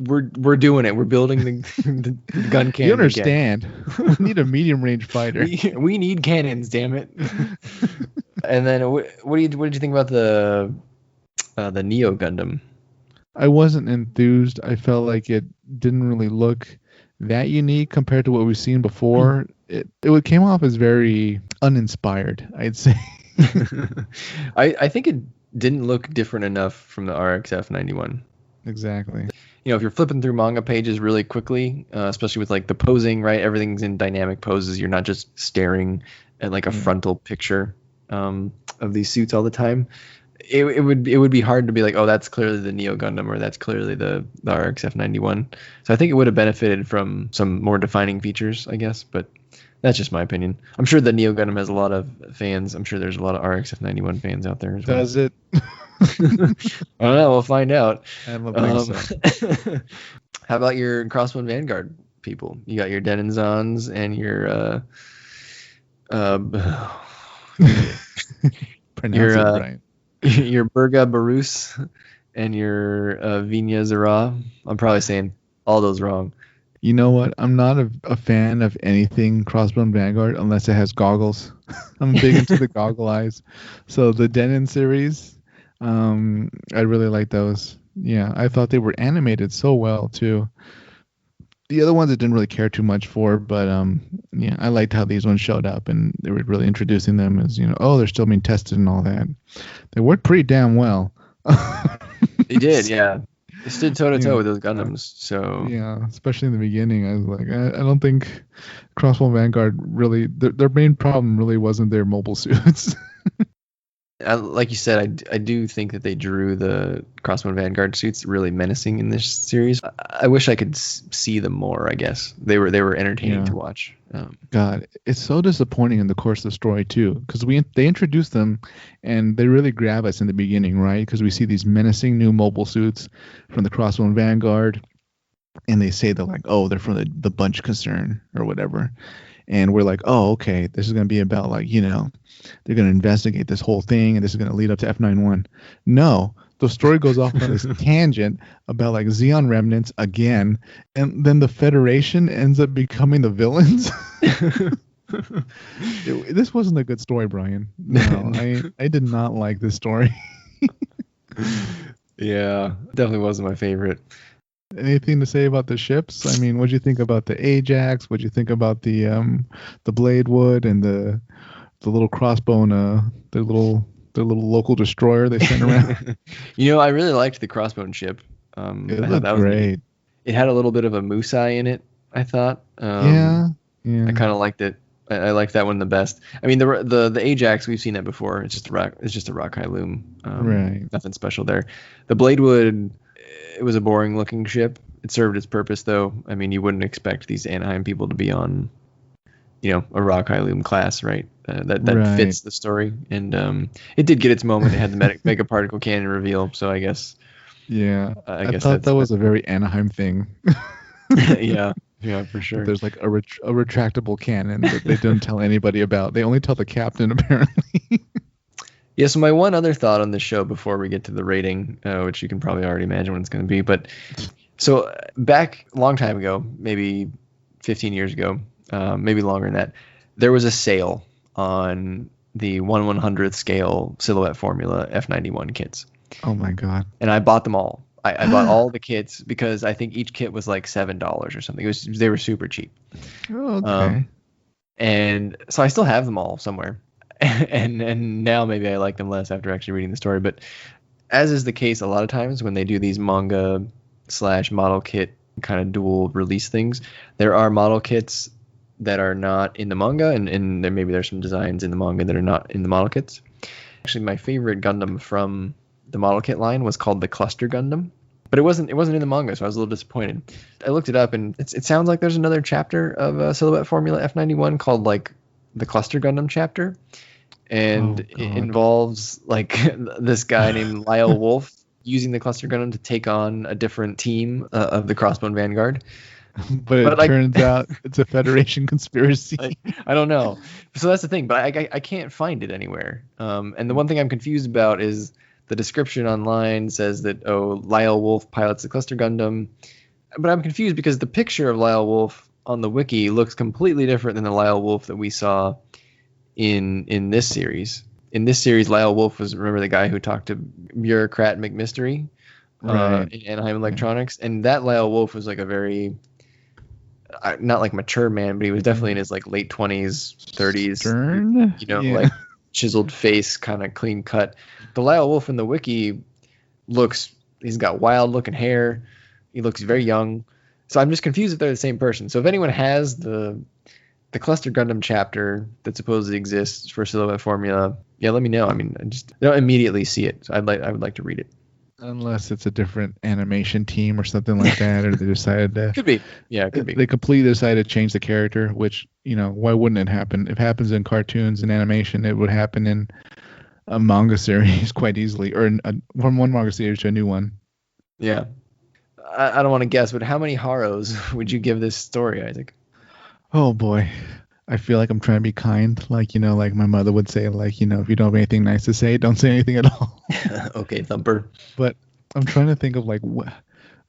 we're doing it. We're building the gun cannon. You understand? We need a medium range fighter. We need cannons, damn it. And then what did you think about the Neo Gundam? I wasn't enthused. I felt like it didn't really look that unique compared to what we've seen before. It came off as very uninspired, I'd say. I think it didn't look different enough from the RXF 91. Exactly. You know, if you're flipping through manga pages really quickly, especially with like the posing, right? Everything's in dynamic poses. You're not just staring at like a frontal picture of these suits all the time. It would be hard to be like, oh, that's clearly the Neo Gundam or that's clearly the RXF 91. So I think it would have benefited from some more defining features, I guess. But that's just my opinion. I'm sure the Neo Gundam has a lot of fans. I'm sure there's a lot of RXF 91 fans out there as well. Does it? I don't know. We'll find out. I don't think so. How about your Crossbone Vanguard people? You got your Denenzans and your Pronounce it right. Your Burga Barus and your Vinya Zara. I'm probably saying all those wrong. You know what? I'm not a fan of anything Crossbone Vanguard unless it has goggles. I'm big into the goggle eyes. So the Denon series, I really like those. Yeah, I thought they were animated so well too. The other ones I didn't really care too much for, but yeah, I liked how these ones showed up, and they were really introducing them as, you know, oh, they're still being tested and all that. They worked pretty damn well. They did, yeah. It stood toe to You toe know, with those Gundams. So yeah, especially in the beginning, I was like, I don't think Crossbow Vanguard really their main problem really wasn't their mobile suits. like you said, I do think that they drew the Crossbone Vanguard suits really menacing in this series. I wish I could see them more. I guess they were entertaining Yeah. to watch. God, it's so disappointing in the course of the story too, because they introduce them, and they really grab us in the beginning, right? Because we see these menacing new mobile suits from the Crossbone Vanguard, and they say they're like, oh, they're from the Bunch Concern or whatever, and we're like, oh, okay, this is gonna be about like they're gonna investigate this whole thing, and this is gonna lead up to F91. No. The story goes off on this tangent about like Xeon remnants again, and then the Federation ends up becoming the villains. This wasn't a good story, Brian. No, I did not like this story. Yeah, definitely wasn't my favorite. Anything to say about the ships? I mean, what'd you think about the Ajax? What'd you think about the Bladewood and the little crossbone, their little local destroyer they sent around? I really liked the Crossbone ship. It I thought looked that was great. neat. It had a little bit of a moose eye in it, I thought. Yeah. I kind of liked it. I liked that one the best. I mean, the Ajax, we've seen that before. It's just a rock. It's just a rock high loom. Right. Nothing special there. The Bladewood, it was a boring looking ship. It served its purpose though. I mean, you wouldn't expect these Anaheim people to be on, a rock high loom class, right? That Right. fits the story, and it did get its moment. It had the mega particle cannon reveal, so I guess. Yeah. I I guess thought that was a very Anaheim thing. yeah, for sure. There's like a retractable cannon that they didn't tell anybody about. They only tell the captain apparently. Yeah, so my one other thought on this show before we get to the rating, which you can probably already imagine what it's going to be, but so back a long time ago, maybe 15 years ago, maybe longer than that, there was a sale on the 1/100th scale silhouette formula F91 kits. Oh my god. And I bought them all. I bought all the kits because I think each kit was like $7 or something. They were super cheap. Oh, okay. And so I still have them all somewhere. and now maybe I like them less after actually reading the story. But as is the case a lot of times when they do these manga / model kit kind of dual release things, there are model kits that are not in the manga, and there's some designs in the manga that are not in the model kits. Actually, my favorite Gundam from the model kit line was called the Cluster Gundam, but it wasn't in the manga, so I was a little disappointed. I looked it up, and it sounds like there's another chapter of Silhouette Formula F91 called like the Cluster Gundam chapter, and it involves like this guy named Lyle Wolf using the Cluster Gundam to take on a different team of the Crossbone Vanguard. But it turns out it's a Federation conspiracy. I don't know. So that's the thing, but I can't find it anywhere. And the one thing I'm confused about is the description online says that, Lyle Wolf pilots the Cluster Gundam. But I'm confused because the picture of Lyle Wolf on the wiki looks completely different than the Lyle Wolf that we saw in this series. In this series, Lyle Wolf was, remember, the guy who talked to Bureaucrat McMystery in Anaheim Electronics? And that Lyle Wolf was like a very... not like mature man, but he was definitely in his like late 20s, 30s, Stern? Like chiseled face, kind of clean cut. The Lyle Wolf in the wiki he's got wild looking hair. He looks very young. So I'm just confused if they're the same person. So if anyone has the Cluster Gundam chapter that supposedly exists for Silhouette Formula, let me know. I mean, I don't immediately see it. So I would like to read it. Unless it's a different animation team or something like that, or they decided to... Could be. Yeah, it could be. They completely decided to change the character, which, why wouldn't it happen? If it happens in cartoons and animation, it would happen in a manga series quite easily, or from one manga series to a new one. Yeah. I don't want to guess, but how many Haros would you give this story, Isaac? Oh, boy. I feel like I'm trying to be kind. Like, like my mother would say, like, if you don't have anything nice to say, don't say anything at all. Okay, Thumper. But I'm trying to think of, like, what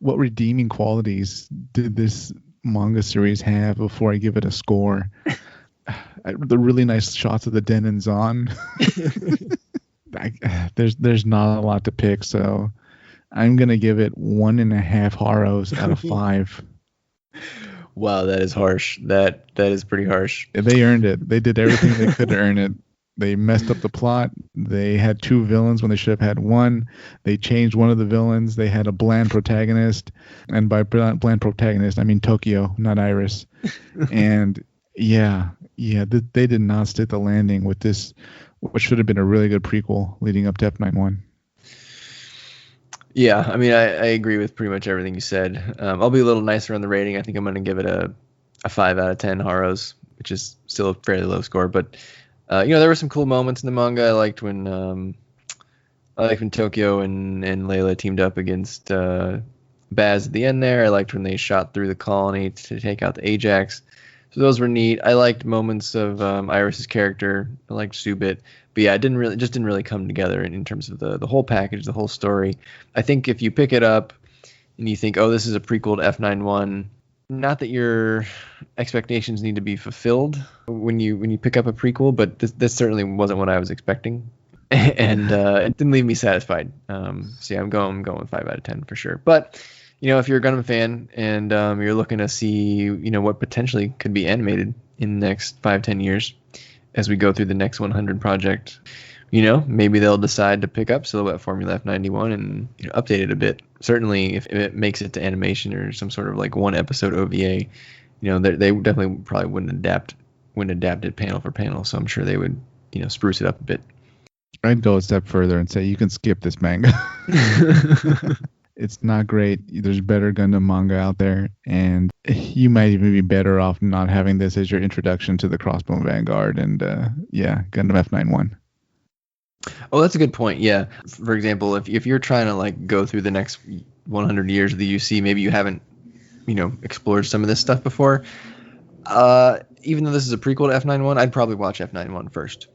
redeeming qualities did this manga series have before I give it a score. The really nice shots of the Den and Zon. There's not a lot to pick, so I'm going to give it 1.5 Haros out of 5. Wow, that is harsh. That is pretty harsh. They earned it. They did everything they could to earn it. They messed up the plot. They had two villains when they should have had one. They changed one of the villains. They had a bland protagonist, and by bland protagonist, I mean Tokyo, not Iris. And they did not stick the landing with this, what should have been a really good prequel leading up to F91. Yeah, I mean, I agree with pretty much everything you said. I'll be a little nicer on the rating. I think I'm going to give it a 5 out of 10 Haros, which is still a fairly low score. But, there were some cool moments in the manga. I liked when Tokyo and Layla teamed up against Baz at the end there. I liked when they shot through the colony to take out the Ajax. So those were neat. I liked moments of Iris's character. I liked Subit. But yeah, it didn't really come together in terms of the whole package, the whole story. I think if you pick it up and you think, oh, this is a prequel to F91, not that your expectations need to be fulfilled when you pick up a prequel, but this certainly wasn't what I was expecting. And it didn't leave me satisfied. So yeah, I'm going 5 out of 10 for sure. But if you're a Gundam fan and you're looking to see what potentially could be animated in the next 5-10 years as we go through the next 100 project, maybe they'll decide to pick up Silhouette Formula F91 and update it a bit. Certainly, if it makes it to animation or some sort of like one episode OVA, they definitely probably wouldn't adapt it panel for panel. So I'm sure they would spruce it up a bit. I'd go a step further and say you can skip this manga. It's not great. There's better Gundam manga out there, and you might even be better off not having this as your introduction to the Crossbone Vanguard and Gundam F91. Oh, that's a good point. Yeah. For example, if you're trying to like go through the next 100 years of the UC, maybe you haven't explored some of this stuff before. Even though this is a prequel to F91, I'd probably watch F91 first.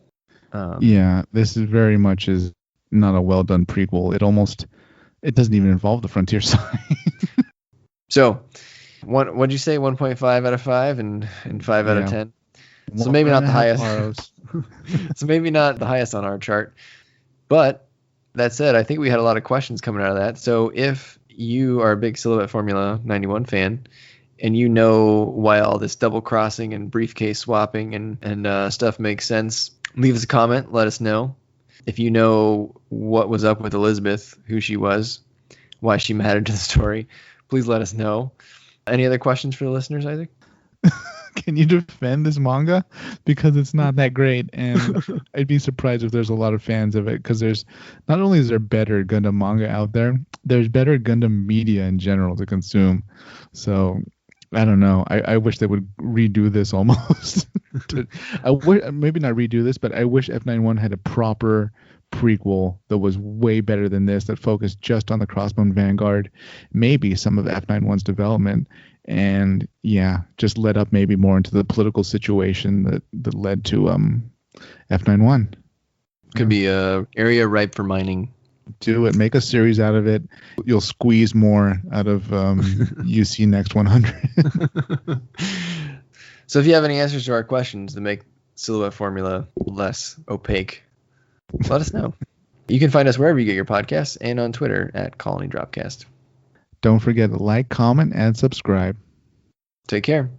This is very much is not a well done prequel. It doesn't even involve the frontier side. So, what'd you say? 1.5 out of 5 and 5 out of 10. So maybe not the highest. So maybe not the highest on our chart. But that said, I think we had a lot of questions coming out of that. So if you are a big Silhouette Formula 91 fan, and why all this double crossing and briefcase swapping and stuff makes sense, leave us a comment. Let us know. If you know what was up with Elizabeth, who she was, why she mattered to the story, please let us know. Any other questions for the listeners, Isaac? Can you defend this manga? Because it's not that great, and I'd be surprised if there's a lot of fans of it, because there's not only is there better Gundam manga out there, there's better Gundam media in general to consume. So I don't know. I wish they would redo this almost. Maybe not redo this, but I wish F91 had a proper prequel that was way better than this, that focused just on the Crossbone Vanguard, maybe some of F91's development, and just led up maybe more into the political situation that led to F91. Could be a area ripe for mining. Do it. Make a series out of it. You'll squeeze more out of UC Next 100. So if you have any answers to our questions to make Silhouette Formula less opaque, let us know. You can find us wherever you get your podcasts and on Twitter at Colony Dropcast. Don't forget to like, comment, and subscribe. Take care.